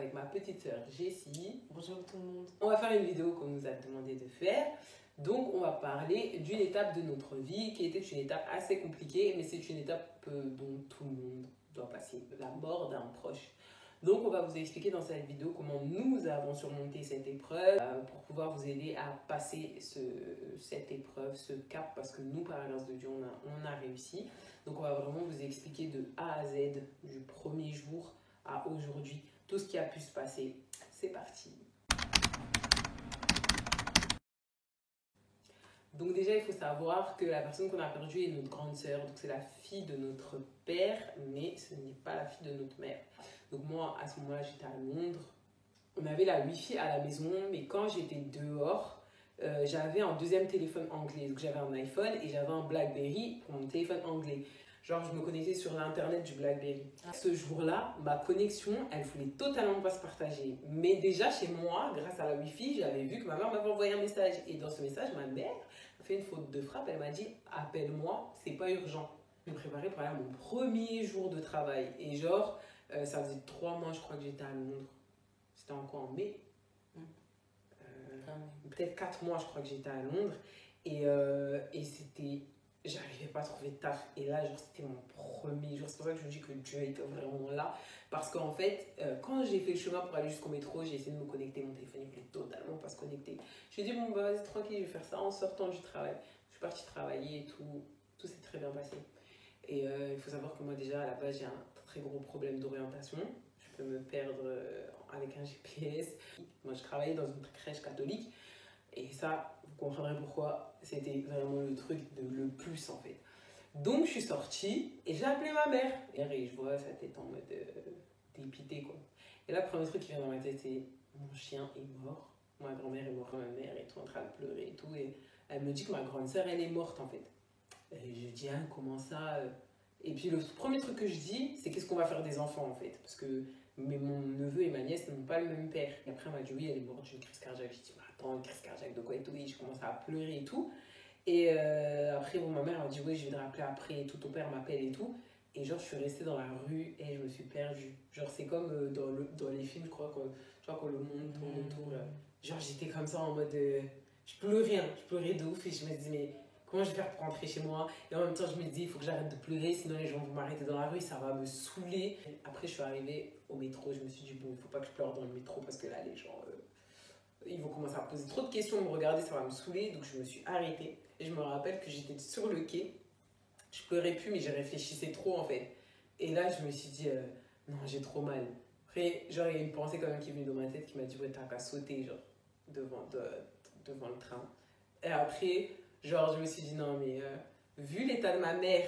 avec ma petite sœur Jessie. Bonjour tout le monde. On va faire une vidéo qu'on nous a demandé de faire. Donc, on va parler d'une étape de notre vie qui était une étape assez compliquée, mais c'est une étape dont tout le monde doit passer, la mort d'un proche. Donc, on va vous expliquer dans cette vidéo comment nous avons surmonté cette épreuve pour pouvoir vous aider à passer cette épreuve, ce cap, parce que nous, par la grâce de Dieu, on a réussi. Donc, on va vraiment vous expliquer de A à Z, du premier jour à aujourd'hui, tout ce qui a pu se passer. C'est parti. Donc déjà, il faut savoir que la personne qu'on a perdue est notre grande sœur. Donc c'est la fille de notre père, mais ce n'est pas la fille de notre mère. Donc moi, à ce moment-là, j'étais à Londres. On avait la Wi-Fi à la maison, mais quand j'étais dehors, j'avais un deuxième téléphone anglais. Donc j'avais un iPhone et j'avais un BlackBerry pour mon téléphone anglais. Genre, je me connectais sur l'internet du BlackBerry. Ce jour-là, ma connexion, elle voulait totalement pas se partager. Mais déjà, chez moi, grâce à la Wi-Fi, j'avais vu que ma mère m'avait envoyé un message. Et dans ce message, ma mère a fait une faute de frappe. Elle m'a dit « Appelle-moi, c'est pas urgent ». Je me préparais pour aller à mon premier jour de travail. Et genre, ça faisait 3 mois, je crois, que j'étais à Londres. C'était en quoi, en mai peut-être 4 mois, je crois, que j'étais à Londres. Et c'était... J'arrivais pas à trouver de taf. Et là, genre, c'était mon premier jour. C'est pour ça que je me dis que Dieu était vraiment là. Parce qu'en fait, quand j'ai fait le chemin pour aller jusqu'au métro, j'ai essayé de me connecter. Mon téléphone, il voulait totalement pas se connecter. J'ai dit, bon, bah, vas-y, tranquille, je vais faire ça en sortant du travail. Je suis partie travailler et tout. Tout s'est très bien passé. Et il faut savoir que moi, déjà, à la base, j'ai un très gros problème d'orientation. Je peux me perdre avec un GPS. Moi, je travaillais dans une crèche catholique. Et ça, vous comprendrez pourquoi c'était vraiment le truc le plus en fait. Donc je suis sortie et j'ai appelé ma mère. Et je vois sa tête en mode dépité quoi. Et là, le premier truc qui vient dans ma tête, c'est mon chien est mort. Ma grand-mère est morte, ma mère est tout en train de pleurer et tout. Et elle me dit que ma grande sœur, elle est morte en fait. Et je dis, ah, comment ça Et puis le premier truc que je dis, c'est qu'est-ce qu'on va faire des enfants en fait. Parce que mon neveu et ma nièce n'ont pas le même père. Et après, elle m'a dit, oui, elle est morte d'une crise cardiaque. J'ai dit, mais attends, une crise cardiaque de quoi et tout. Et je commence à pleurer et tout. Et après, bon, ma mère m'a dit, oui, je vais te rappeler après et tout. Ton père m'appelle et tout. Et genre, je suis restée dans la rue et je me suis perdue. Genre, c'est comme dans les films, je crois, quand le monde tourne autour. Genre, j'étais comme ça en mode. Je pleurais de ouf et je me disais, mais comment je vais faire pour rentrer chez moi? Et en même temps, je me dis, il faut que j'arrête de pleurer, sinon les gens vont m'arrêter dans la rue, ça va me saouler. Après, je suis arrivée au métro, je me suis dit, bon, il faut pas que je pleure dans le métro parce que là, les gens, ils vont commencer à poser trop de questions, me regarder, ça va me saouler. Donc, je me suis arrêtée. Et je me rappelle que j'étais sur le quai. Je pleurais plus, mais je réfléchissais trop en fait. Et là, je me suis dit, non, j'ai trop mal. Après, genre, il y a une pensée quand même qui est venue dans ma tête qui m'a dit, ouais, t'as qu'à sauter, genre, devant le train. Et après, genre, je me suis dit, non, mais vu l'état de ma mère,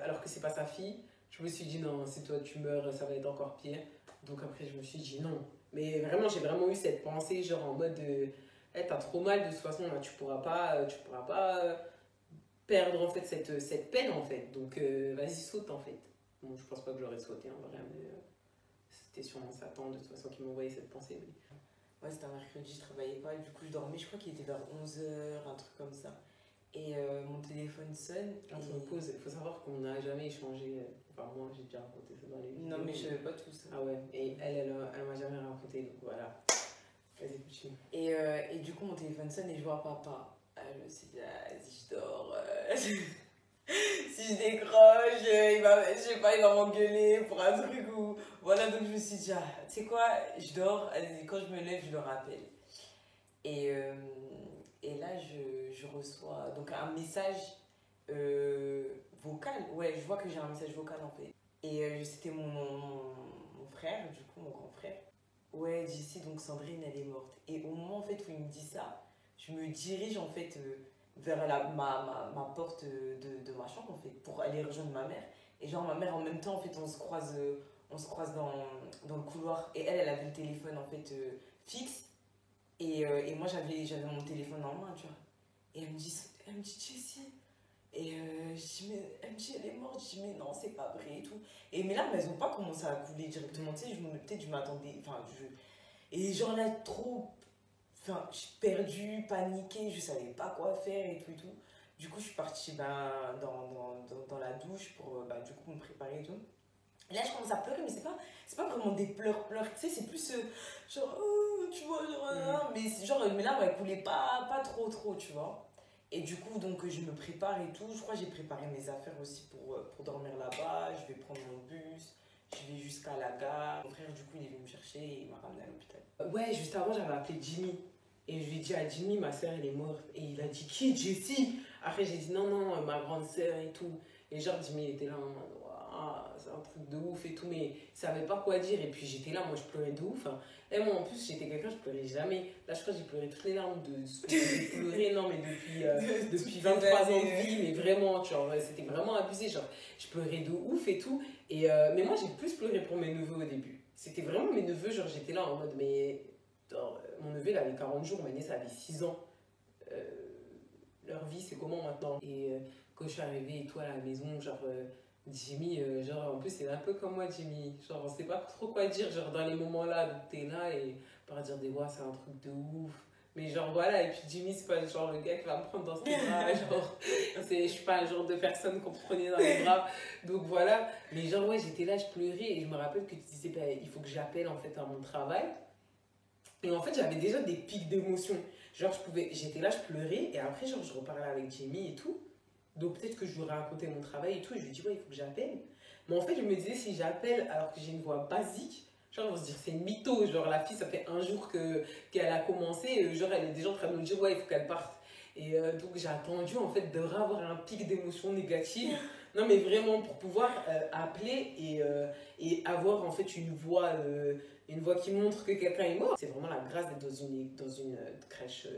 alors que c'est pas sa fille, je me suis dit, non, si toi tu meurs, ça va être encore pire. Donc après, je me suis dit, non. Mais vraiment, j'ai vraiment eu cette pensée, genre, en mode, hey, t'as trop mal, de toute façon, là, tu pourras pas perdre, en fait, cette peine, en fait. Donc, vas-y, saute, en fait. Bon, je pense pas que j'aurais sauté, en vrai, mais c'était sûrement Satan, de toute façon, qui m'envoyait cette pensée. Mais... Ouais, c'était un mercredi, je travaillais pas et du coup je dormais, je crois qu'il était vers 11h, un truc comme ça. Et mon téléphone sonne. On se repose, il faut savoir qu'on n'a jamais échangé. Enfin, moi j'ai déjà raconté ça dans les vidéos. Non, mais je savais pas tout ça. Ah ouais, et elle m'a jamais raconté, donc voilà. Vas-y, continue. Et du coup, mon téléphone sonne et je vois papa. Je me suis dit, ah, si je dors, si je décroche, je sais pas, il va m'engueuler pour un truc ou. Voilà, donc je me suis dit, ah, tu sais quoi, je dors, quand je me lève, je le rappelle. Et là, je reçois donc un message vocal. Ouais, je vois que j'ai un message vocal en fait. Et c'était mon frère, du coup, mon grand frère. Ouais, d'ici, donc Sandrine, elle est morte. Et au moment en fait où il me dit ça, je me dirige en fait vers ma porte de ma chambre en fait, pour aller rejoindre ma mère. Et genre, ma mère en même temps, en fait, on se croise dans le couloir. Et elle avait le téléphone en fait fixe. Et moi, j'avais mon téléphone en main, tu vois. Et elle me dit Jessie. Et elle me dit, elle est morte. Je dis, mais non, c'est pas vrai et tout. Et mes larmes, elles n'ont pas commencé à couler directement. Tu sais, peut-être je m'attendais. Et genre là, trop. Enfin, je suis perdue, paniquée, je savais pas quoi faire et tout et tout. Du coup, je suis partie dans la douche pour du coup me préparer et tout. Et là, je commence à pleurer, mais c'est pas vraiment des pleurs, tu sais, c'est plus genre, oh, tu vois, genre, mais, genre, mes larmes, elles coulaient pas trop, tu vois. Et du coup, donc, je me prépare et tout. Je crois que j'ai préparé mes affaires aussi pour dormir là-bas. Je vais prendre mon bus, je vais jusqu'à la gare. Mon frère, du coup, il est venu me chercher et il m'a ramené à l'hôpital. Ouais, juste avant, j'avais appelé Jimmy. Et je lui ai dit à Jimmy, ma soeur, elle est morte. Et il a dit, qui, Jessie? Après, j'ai dit, non, non, ma grande soeur et tout. Et genre, Jimmy il était là en mode, waouh, c'est un truc de ouf et tout. Mais il savait pas quoi dire. Et puis, j'étais là, moi, je pleurais de ouf. Hein. Et moi, en plus, j'étais quelqu'un, je pleurais jamais. Là, je crois que j'ai pleuré toutes les larmes de ce que j'ai pleuré. Non, mais depuis 23 ans de vie. Mais vraiment, genre, c'était vraiment abusé. Genre, je pleurais de ouf et tout. Mais moi, j'ai plus pleuré pour mes neveux au début. C'était vraiment mes neveux, genre, j'étais là en mode, mais. Genre, mon neveu, il avait 40 jours, ma nièce avait 6 ans. Euh, Leur vie, c'est comment maintenant? Quand je suis arrivée et tout à la maison, genre, Jimmy, genre, en plus, c'est un peu comme moi, Jimmy. Genre, on sait pas trop quoi dire, genre, dans les moments-là, donc t'es là et par dire des voix, c'est un truc de ouf. Mais genre, voilà, et puis Jimmy, c'est pas genre le gars qui va me prendre dans ses bras, genre, je suis pas un genre de personne qu'on prenait dans les bras. Donc voilà, mais genre, ouais, j'étais là, je pleurais et je me rappelle que tu disais, bah, il faut que j'appelle en fait à mon travail. Et en fait, j'avais déjà des pics d'émotion. Genre, j'étais là, je pleurais, et après, genre, je reparlais avec Jamie et tout. Donc, peut-être que je lui racontais mon travail et tout, et je lui dis, ouais, il faut que j'appelle. Mais en fait, je me disais, si j'appelle alors que j'ai une voix basique, genre, on va se dire, c'est une mytho. Genre, la fille, ça fait un jour qu'elle a commencé, genre, elle est déjà en train de me dire, ouais, il faut qu'elle parte. Donc, j'ai attendu, en fait, de avoir un pic d'émotion négative. Non, mais vraiment, pour pouvoir appeler et avoir, en fait, une voix qui montre que quelqu'un est mort. C'est vraiment la grâce d'être dans une crèche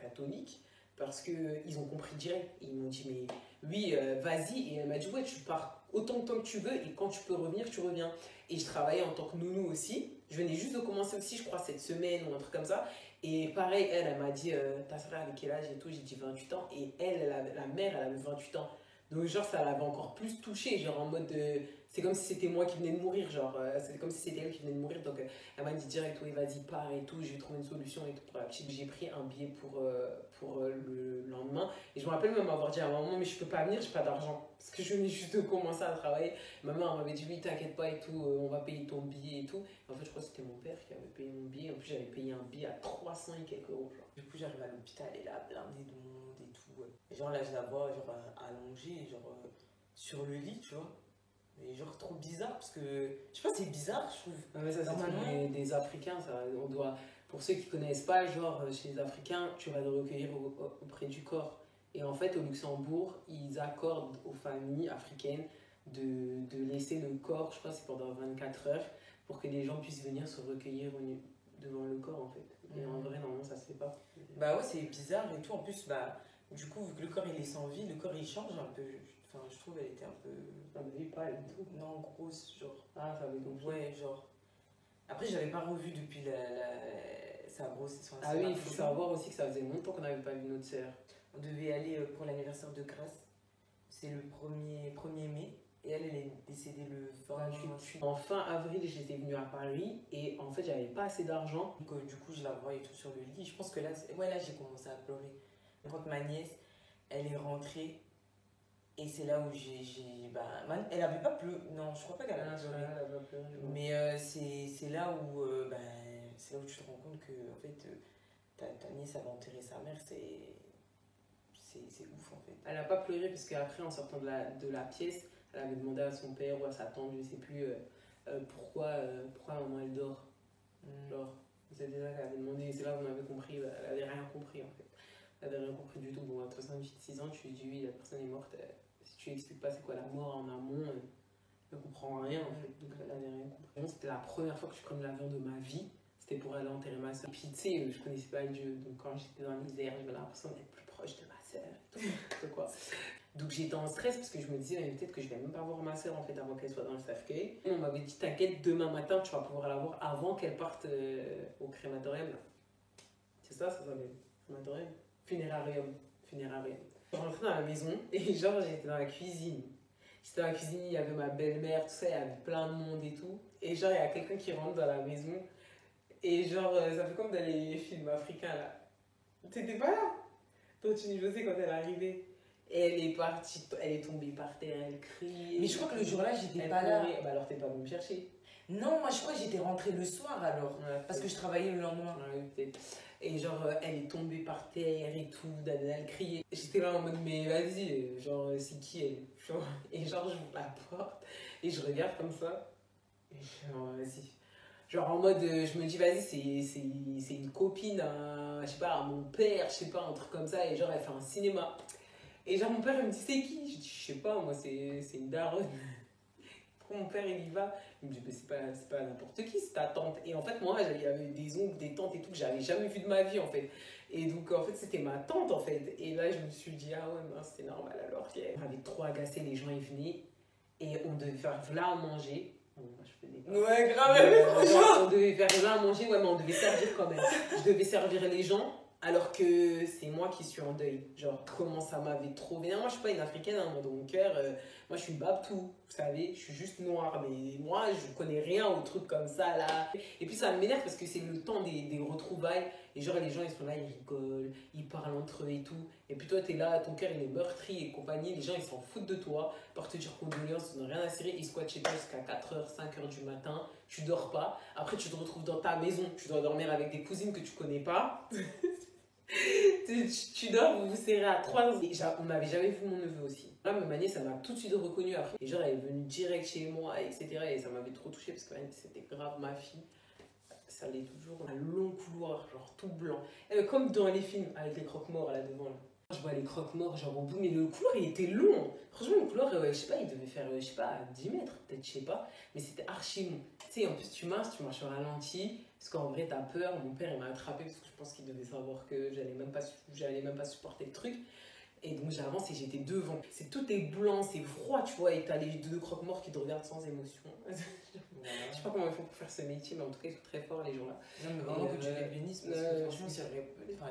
catholique parce qu'ils ont compris direct. Ils m'ont dit, mais oui, vas-y. Et elle m'a dit, ouais, tu pars autant de temps que tu veux et quand tu peux revenir, tu reviens. Et je travaillais en tant que nounou aussi. Je venais juste de commencer aussi, je crois, cette semaine ou un truc comme ça. Et pareil, elle m'a dit, ta soeur avait quel âge et tout. J'ai dit 28 ans. Et la mère, elle avait 28 ans. Donc, genre, ça l'avait encore plus touchée, genre en mode de. C'est comme si c'était moi qui venais de mourir, genre, c'est comme si c'était elle qui venait de mourir. Donc, elle m'a dit direct, oui, vas-y, pars et tout. J'ai trouvé une solution et tout pour la petite. J'ai pris un billet pour le lendemain. Et je me rappelle même avoir dit à ma maman, mais je peux pas venir, j'ai pas d'argent. Parce que je venais juste de commencer à travailler. Ma mère m'avait dit, oui, t'inquiète pas et tout, on va payer ton billet et tout. Et en fait, je crois que c'était mon père qui avait payé mon billet. En plus, j'avais payé un billet à 300 et quelques euros, genre. Du coup, j'arrive à l'hôpital et là, blindé de monde et tout. Et genre là, je la vois, genre allongée, genre sur le lit, tu vois. Mais genre trop bizarre parce que je sais pas, c'est bizarre, je trouve. Ah mais ça c'est normalement des Africains, ça on doit pour ceux qui connaissent pas, genre chez les Africains, tu vas te recueillir auprès du corps. Et en fait au Luxembourg, ils accordent aux familles africaines de laisser le corps, je crois que c'est pendant 24 heures pour que les gens puissent venir se recueillir devant le corps en fait. Et en vrai normalement ça se fait pas. Bah ouais, c'est bizarre et tout en plus bah du coup, vu que le corps il est sans vie, le corps il change un peu. Enfin, je trouve elle était un peu. Ça me dit pas, elle et tout. Non, grosse, genre. Ah, ça avait donc. Ouais, genre. Après, j'avais pas revu depuis sa grossesse. Ah oui, il faut savoir aussi que ça faisait longtemps qu'on n'avait pas vu notre sœur. On devait aller pour l'anniversaire de Grace. C'est le 1er mai. Et elle est décédée le 28. En fin avril, j'étais venue à Paris et en fait, j'avais pas assez d'argent. Donc, du coup, je la vois et tout sur le lit. Je pense que là, là j'ai commencé à pleurer. Quand ma nièce, elle est rentrée, et c'est là où elle avait pas pleuré. Non, je crois pas qu'elle a pleuré. Mais c'est là où c'est là où tu te rends compte que en fait ta nièce avait enterré sa mère, c'est ouf en fait. Elle a pas pleuré parce qu'après en sortant de la pièce, elle avait demandé à son père ou à sa tante, je sais plus pourquoi maman elle dort. Genre, c'était ça qu'elle avait demandé, c'est là où on avait compris, elle avait rien compris en fait. Elle avait rien compris du tout. Bon, entre 5 et 6 ans, tu lui dis oui, la personne est morte. Si tu lui expliques pas c'est quoi la mort en amont, elle comprend rien en fait. Donc elle avait rien compris. Bon, c'était la première fois que je prenais l'avion de ma vie. C'était pour aller enterrer ma soeur. Puis tu sais, je connaissais pas Dieu. Donc quand j'étais dans les airs, j'avais l'impression d'être plus proche de ma soeur. Et tout, quoi. Donc j'étais en stress parce que je me disais, mais peut-être que je vais même pas voir ma soeur en fait avant qu'elle soit dans le cercueil. On m'avait dit, t'inquiète, demain matin, tu vas pouvoir la voir avant qu'elle parte au crématorium. C'est ça s'appelle crématorium. Funérarium. Je rentrais dans la maison et genre j'étais dans la cuisine. J'étais dans la cuisine, il y avait ma belle-mère, tout ça, il y avait plein de monde et tout. Et genre il y a quelqu'un qui rentre dans la maison et genre ça fait comme dans les films africains là. T'étais pas là? Toi tu José quand elle est arrivée. elle est partie, elle est tombée par terre, elle crie. Mais je crois que le jour-là, j'étais elle pas là. pleurait. Bah alors t'es pas venu me chercher. Non, moi je crois que j'étais rentrée le soir alors. Ouais, Parce que je travaillais le lendemain. ouais, peut-être. Et genre, elle est tombée par terre et tout, elle criait. J'étais là en mode, mais vas-y, genre, c'est qui elle? Genre, et genre, j'ouvre la porte et je regarde comme ça. Et genre, vas-y. Genre en mode, je me dis, vas-y, c'est une copine, je sais pas, à mon père, je sais pas, un truc comme ça. Et genre, elle fait un cinéma. Et genre, mon père, il me dit, c'est qui? Je dis, je sais pas, moi, c'est une daronne. Après, mon père, il y va. Il me dit, mais c'est pas n'importe qui, c'est ta tante. Et en fait, moi, il y avait des oncles, des tantes et tout que j'avais jamais vu de ma vie, en fait. Et donc, en fait, c'était ma tante, en fait. Et là, je me suis dit, ah ouais, non, c'est normal alors. On avait trop agacé, les gens, ils venaient. Et on devait faire là à manger. Bon, moi, je faisais pas. Ouais, grave. On devait faire là à manger, ouais, mais on devait servir quand même. Je devais servir les gens. Alors que c'est moi qui suis en deuil. Genre, comment ça m'avait trop vénère. Moi, je suis pas une africaine, hein, moi, dans mon cœur. Moi, je suis Babtou, vous savez. Je suis juste noire. Mais moi, je connais rien aux trucs comme ça, là. Et puis, ça m'énerve parce que c'est le temps des retrouvailles. Et genre, les gens, ils sont là, ils rigolent, ils parlent entre eux et tout. Et puis, toi, t'es là, ton cœur, il est meurtri et compagnie. Les gens, ils s'en foutent de toi. Pour te dire condoléances, ils n'ont rien à cirer. Ils squattent chez toi jusqu'à 4h, 5h du matin. Tu dors pas. Après, tu te retrouves dans ta maison. Tu dois dormir avec des cousines que tu connais pas. Tu dors, vous vous serrez à 3. On n'avait jamais vu mon neveu aussi. Là, ma nièce, ça m'a tout de suite reconnu après. Et genre, elle est venue direct chez moi, etc. Et ça m'avait trop touchée parce que c'était grave ma fille. Ça allait toujours dans un long couloir, genre tout blanc. Comme dans les films, avec les croque-morts là devant. Là. Je vois les croque-morts, genre au bout, mais le couloir il était long. Franchement, le couloir, je sais pas, il devait faire, je sais pas, 10 mètres, peut-être, je sais pas. Mais c'était archi long. Tu sais, en plus, tu marches au ralenti. Parce qu'en vrai, t'as peur. Mon père, il m'a attrapé parce que je pense qu'il devait savoir que j'allais même pas supporter le truc. Et donc, j'avance et j'étais devant. Tout est blanc, c'est froid, tu vois. Et t'as les deux croque-morts qui te regardent sans émotion. Je sais pas comment ils font pour faire ce métier, mais en tout cas, ils sont très forts, les gens là. Non, mais vraiment que tu les bénisses, parce que franchement,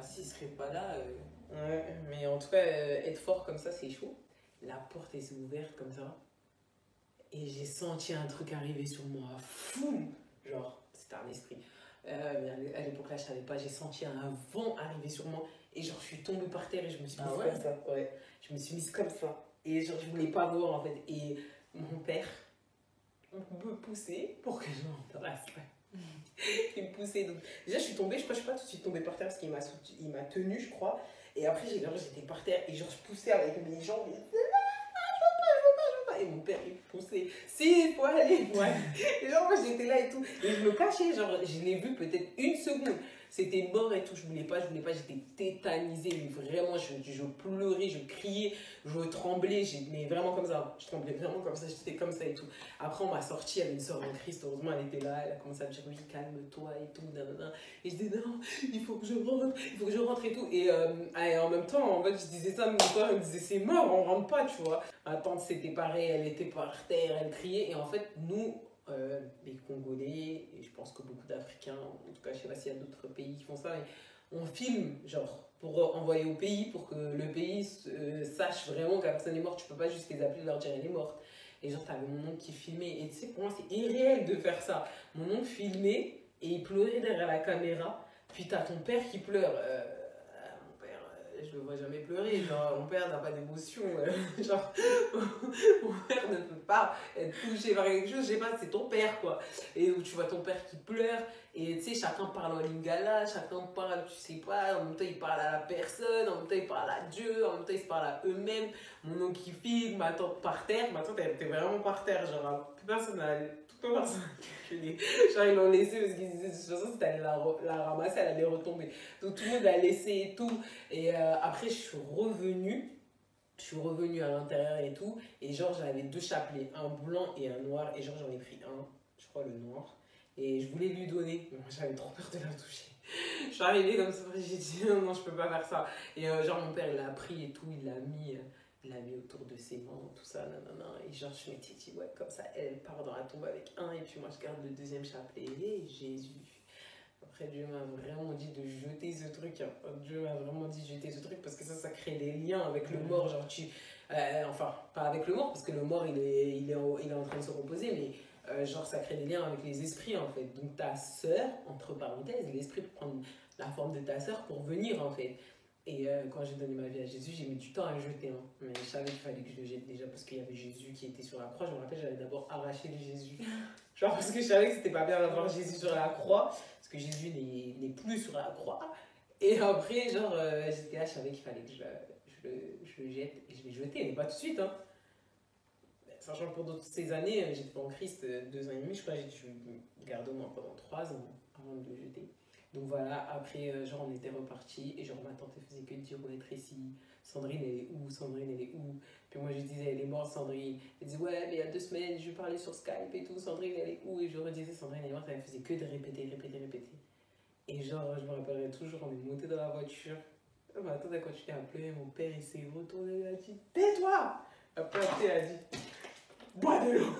s'ils seraient pas là. Ouais, mais en tout cas, être fort comme ça, c'est chaud. La porte, elle s'est ouverte comme ça. Et j'ai senti un truc arriver sur moi. Fou! Genre, c'était un esprit. Mais à l'époque là, je savais pas. J'ai senti un vent arriver sur moi. Et genre, je suis tombée par terre et je me suis mise comme ça. Ouais. Je me suis mise comme ça. Et genre, je voulais pas voir en fait. Et mon père me poussait pour que je m'embrasse. Il me poussait. Donc, déjà, je suis tombée. Je crois que je suis pas tout de suite tombée par terre parce qu'il m'a tenue, je crois. Et après, j'étais par terre et genre, je poussais avec mes jambes. Et mon père, il poussait. Si, il faut aller. Ouais. Et genre, moi, j'étais là et tout. Et je me cachais. Genre, je l'ai vu peut-être une seconde. C'était mort et tout. Je voulais pas. J'étais tétanisée. Mais vraiment, je pleurais, je criais, je tremblais. Mais vraiment comme ça. Je tremblais vraiment comme ça. J'étais comme ça et tout. Après, on m'a sorti. Il y avait une soeur en Christ. Heureusement, elle était là. Elle a commencé à me dire, oui, calme-toi et tout. Nanana. Et je disais, non, il faut que je rentre et tout. Et en même temps, en fait, je disais ça. Mon père me disait, c'est mort, on rentre pas, tu vois. Ma tante, c'était pareil. Elle était par terre, elle criait. Et en fait, nous, les Congolais, et je pense que beaucoup d'Africains, en tout cas, je sais pas s'il y a d'autres pays qui font ça, mais on filme, genre, pour envoyer au pays, pour que le pays sache vraiment que la personne est morte. Tu peux pas juste les appeler et leur dire elle est morte. Et genre, t'avais mon oncle qui filmait. Et tu sais, pour moi, c'est irréel de faire ça. Mon oncle filmait et il pleurait derrière la caméra. Puis t'as ton père qui pleure. Mon père, je le vois jamais pleurer. Genre, mon père n'a pas d'émotion. Genre, mon père ne peut pas être touché par quelque chose. Je sais pas, c'est ton père, quoi. Et où tu vois ton père qui pleure. Et tu sais, chacun parle en lingala, chacun parle, tu sais pas, en même temps il parle à la personne, en même temps il parle à Dieu, en même temps ils se parlent à eux-mêmes. Mon oncle qui filme, ma tante par terre, ma tante elle était vraiment par terre, genre personne toute personne genre ils l'ont laissé parce qu'ils disaient de toute façon si t'allais la ramasser, elle allait retomber. Donc tout le monde l'a laissé et tout. Et après je suis revenue à l'intérieur et tout, et genre j'avais deux chapelets, un blanc et un noir, et genre j'en ai pris un, je crois le noir. Et je voulais lui donner, mais moi j'avais trop peur de la toucher. Je suis arrivée comme ça, j'ai dit non, je peux pas faire ça. Et genre mon père il l'a pris et tout, il l'a mis autour de ses mains, tout ça, nanana. Et genre je m'étais dit, ouais, comme ça elle part dans la tombe avec un, et puis moi je garde le deuxième chapelet. Et Jésus. Après Dieu m'a vraiment dit de jeter ce truc. Hein. Dieu m'a vraiment dit de jeter ce truc parce que ça crée des liens avec le mort. Genre enfin, pas avec le mort parce que le mort il est en train de se reposer, mais. Genre ça crée des liens avec les esprits en fait. Donc ta sœur, entre parenthèses, l'esprit peut prendre la forme de ta sœur pour venir en fait. Et quand j'ai donné ma vie à Jésus, j'ai mis du temps à le jeter. Hein. Mais je savais qu'il fallait que je le jette déjà parce qu'il y avait Jésus qui était sur la croix. Je me rappelle, j'avais d'abord arraché le Jésus. Genre parce que je savais que c'était pas bien d'avoir Jésus sur la croix. Parce que Jésus n'est plus sur la croix. Et après, genre, j'étais là, je savais qu'il fallait que je le jette. Et je l'ai jeté, mais pas tout de suite. Hein. Sachant que pendant toutes ces années, j'étais en Christ 2 ans et demi, je crois, j'ai dû garder au moins pendant 3 ans avant de le jeter. Donc voilà, après, genre, on était repartis et genre, ma tante faisait que dire où être ici. Sandrine, elle est où? Sandrine, elle est où? Puis moi, je disais, elle est morte, Sandrine. Elle disait, ouais, mais il y a 2 semaines, je lui parlais sur Skype et tout. Sandrine, elle est où? Et je redisais, Sandrine, elle est morte. Elle faisait que de répéter. Et genre, je me rappellerai toujours, on est monté dans la voiture. Ma tante a continué à pleurer. Mon père, il s'est retourné, il a dit, tais-toi! Après, elle a dit, bois de l'eau!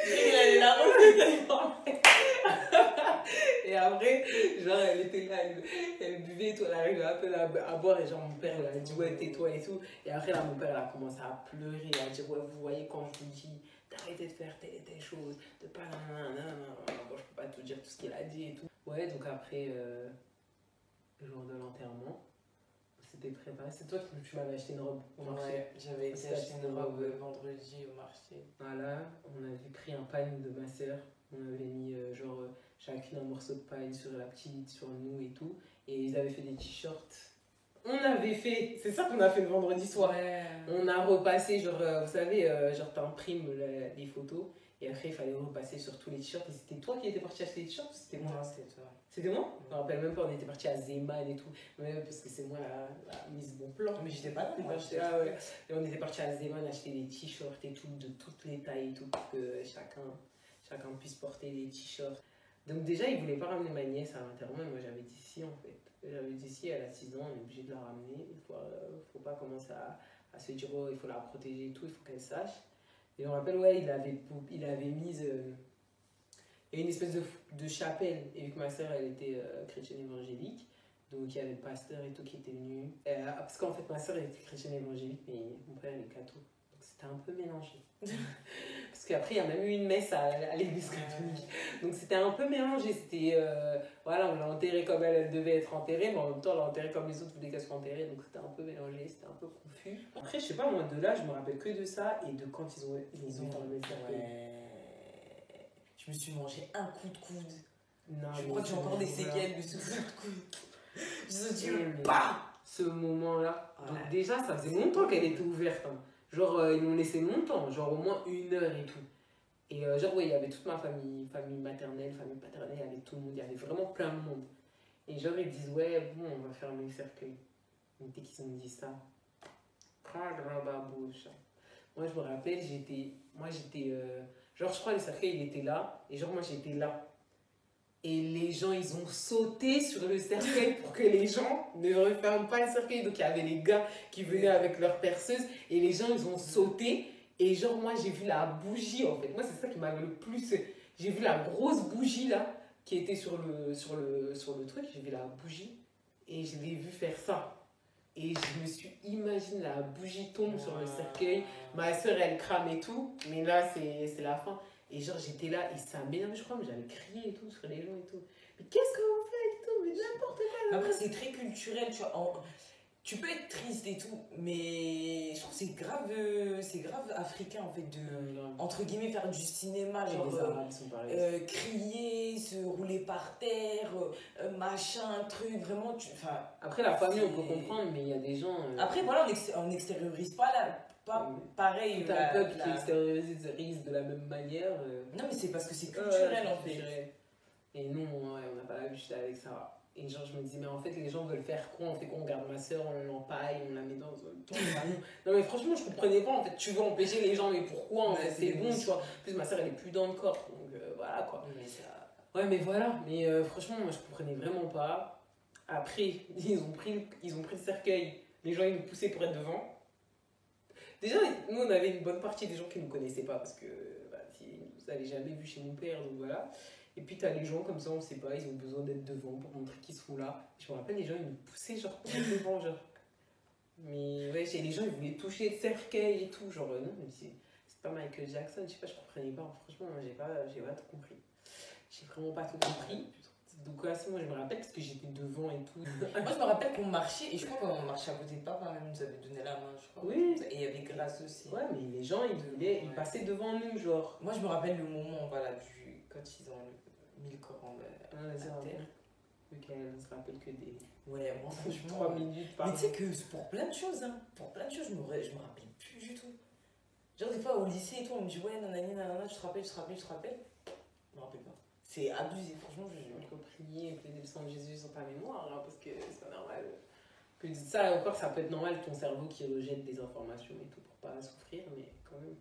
Il allait la Et après, genre, elle était là, elle buvait et tout, elle arrivait un peu à boire et genre, mon père, elle a dit, ouais, tais-toi et tout. Et après, là, mon père, elle a commencé à pleurer, elle a dit, ouais, vous voyez, quand je vous dis d'arrêter de faire telle et telle chose, de pas bon, je peux pas tout dire tout ce qu'elle a dit et tout. Ouais, donc après, le jour de l'enterrement, c'était préparé. C'est toi qui tu m'avais acheté une robe au marché. Ouais, j'avais été acheter une robe vendredi au marché. Voilà, on avait pris un pain de ma soeur. On avait mis chacune un morceau de pain sur la petite, sur nous et tout. Et ils avaient fait des t-shirts. On avait fait, c'est ça qu'on a fait le vendredi soir. Ouais. On a repassé, genre, vous savez, genre t'imprimes les photos. Et après, il fallait repasser sur tous les t-shirts. Et c'était toi qui étais parti acheter les t-shirts ou c'était moi? Non, c'était toi. C'était moi? Je me rappelle même pas, on était parti à Zeman et tout. Mais parce que c'est moi la mise bon plan. Mais j'étais pas là, moi. Ah ouais. Et on était parti à Zeman acheter des t-shirts et tout, de toutes les tailles et tout, pour que chacun puisse porter des t-shirts. Donc déjà, ils voulaient pas ramener ma nièce à l'enterrement, et moi j'avais dit si en fait. J'avais dit si, elle a 6 ans, on est obligé de la ramener. Il faut pas commencer à se dire, oh, il faut la protéger et tout, il faut qu'elle sache. Et je me rappelle, ouais, il avait mis... il y a une espèce de chapelle, et vu que ma soeur, elle était chrétienne évangélique, donc il y avait le pasteur et tout qui était venu. Parce qu'en fait, ma soeur, elle était chrétienne évangélique, mais mon père, il est catho. Donc c'était un peu mélangé. Parce qu'après, il y a même eu une messe à l'église catholique. Donc c'était un peu mélangé. C'était, voilà, on l'a enterrée comme elle devait être enterrée, mais en même temps, on l'a enterrée comme les autres voulaient qu'elle soit enterrée. Donc c'était un peu mélangé, c'était un peu confus. Après, je sais pas, moi, de là, je me rappelle que de ça et de quand ils ont enlevé le cercueil. Ouais. Je me suis mangé un coup de coude. Non, Je crois que j'ai encore des séquelles de ce coup de coude. Je me suis dit, ce moment-là. Ouais. Donc déjà, ça faisait longtemps qu'elle était ouverte. Hein. Genre, ils l'ont laissé longtemps, genre au moins 1 heure et tout. Et genre, ouais, il y avait toute ma famille maternelle, famille paternelle, il y avait tout le monde, il y avait vraiment plein de monde. Et genre, ils disent, ouais, bon, on va fermer le cercueil. Mais dès qu'ils ont dit ça, bouche. Moi, je me rappelle, genre, je crois que le cercueil, il était là, et genre, moi, j'étais là. Et les gens, ils ont sauté sur le cercueil pour que les gens ne referment pas le cercueil. Donc, il y avait les gars qui venaient avec leur perceuse. Et les gens, ils ont sauté. Et genre, moi, j'ai vu la bougie, en fait. Moi, c'est ça qui m'avait le plus... J'ai vu la grosse bougie, là, qui était sur le truc. J'ai vu la bougie. Et je l'ai vu faire ça. Et je me suis imaginé la bougie tombe sur le cercueil. Ma soeur, elle crame et tout. Mais là, c'est la fin. Et genre, j'étais là et ça m'énervait, je crois, mais j'avais crié et tout sur les gens et tout. Mais qu'est-ce que vous faites et tout? Mais n'importe quoi. Après, c'est très culturel, tu vois. Tu peux être triste et tout, mais je trouve que c'est grave africain en fait de, entre guillemets, faire du cinéma, genre les Arabes sont pareils. crier, se rouler par terre, machin, truc, vraiment. Après, la famille, on peut comprendre, mais il y a des gens. Après, voilà, on n'extériorise pas là. Pas pareil. Tout un peuple qui extériorise de la même manière. Non, mais c'est parce que c'est culturel en fait. Et nous, ouais, on n'a pas l'habitude avec ça. Et genre, je me dis, mais en fait, les gens veulent faire quoi? On fait qu'on garde ma soeur, on l'empaille, on la met dans ton salon. Non, mais franchement, je comprenais pas. En fait, tu veux empêcher les gens, mais pourquoi? En fait, c'est bon, tu vois. En plus, ma soeur, elle est plus dans le corps. Donc voilà quoi. Mais ça... Ouais, mais voilà. Mais franchement, moi, je comprenais vraiment pas. Après, ils ont pris le cercueil. Les gens, ils nous poussaient pour être devant. Déjà, nous, on avait une bonne partie des gens qui ne nous connaissaient pas parce que vous n'avez jamais vu chez mon père, donc voilà. Et puis, tu as les gens comme ça, on ne sait pas, ils ont besoin d'être devant pour montrer qu'ils sont là. Je me rappelle, les gens, ils nous poussaient genre pour être devant, genre. Mais ouais, les gens, ils voulaient toucher le cercueil et tout. Genre, non, mais c'est pas Michael Jackson, je sais pas, je comprenais pas. Franchement, j'ai pas tout compris. J'ai vraiment pas tout compris. Donc, là, moi, je me rappelle parce que j'étais devant et tout. Moi, je me rappelle qu'on marchait, et je crois qu'on marchait à côté de papa, même, nous avait donné la main, je crois. Oui. Et il y avait Grâce aussi. Ouais, mais les gens, ils passaient devant nous, genre. Moi, je me rappelle le moment, voilà, quand ils ont mis le corps à terre. Ok, on se rappelle que des. Ouais, moi, franchement. 3 minutes par. Mais tu sais que c'est pour plein de choses, hein. Pour plein de choses, je me rappelle plus du tout. Genre, des fois, au lycée et tout, on me dit, ouais, nanani, nanana, tu te rappelles. Je me rappelle pas. C'est abusé, franchement, Il faut prier et plaider le sang de Jésus sur ta mémoire, hein, parce que c'est pas normal. Que dis ça, encore, ça peut être normal, ton cerveau qui rejette des informations et tout pour pas souffrir, mais quand même.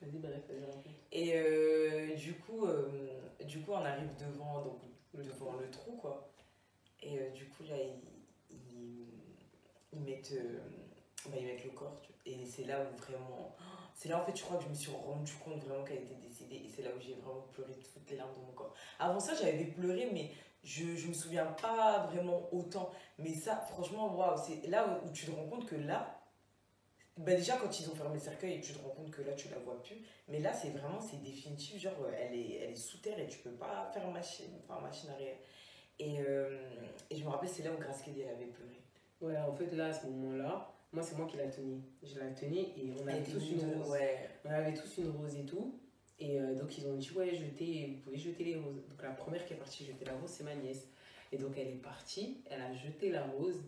Vas-y, bref, vas-y, raconte. Et du coup, on arrive devant le trou, quoi. Et du coup, là, ils mettent le corps. Et c'est là où vraiment. C'est là, en fait, je crois que je me suis rendu compte vraiment qu'elle était décédée. Et c'est là où j'ai vraiment pleuré toutes les larmes de mon corps. Avant ça, j'avais pleuré, mais je me souviens pas vraiment autant. Mais ça, franchement, waouh, c'est là où tu te rends compte que là. Bah déjà, quand ils ont fermé le cercueil, tu te rends compte que là, tu la vois plus. Mais là, c'est définitif. Genre, elle est sous terre et tu peux pas faire machine arrière. Et je me rappelle, c'est là où Grace Kelly, elle avait pleuré. Ouais, en fait, là, à ce moment-là, moi, c'est moi qui la tenais. Je la tenais et on avait tous une rose. Ouais. On avait tous une rose et tout. Et donc, ils ont dit, ouais, vous pouvez jeter les roses. Donc, la première qui est partie jeter la rose, c'est ma nièce. Et donc, elle est partie, elle a jeté la rose.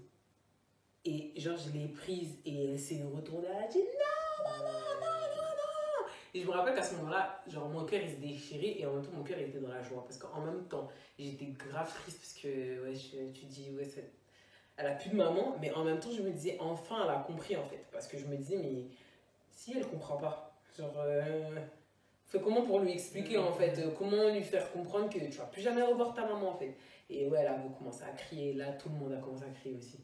Et genre, je l'ai prise et elle s'est retournée, elle a dit, non. Et je me rappelle qu'à ce moment-là, genre, mon cœur, il se déchirait et en même temps, mon cœur, il était dans la joie. Parce qu'en même temps, j'étais grave triste parce que, ouais, tu dis, ouais, elle a plus de maman. Mais en même temps, je me disais, enfin, elle a compris, en fait. Parce que je me disais, mais si elle comprend pas, genre, fais comment pour lui expliquer, en fait, comment lui faire comprendre que tu vas plus jamais revoir ta maman, en fait. Et ouais, elle a commencé à crier. Là, tout le monde a commencé à crier aussi.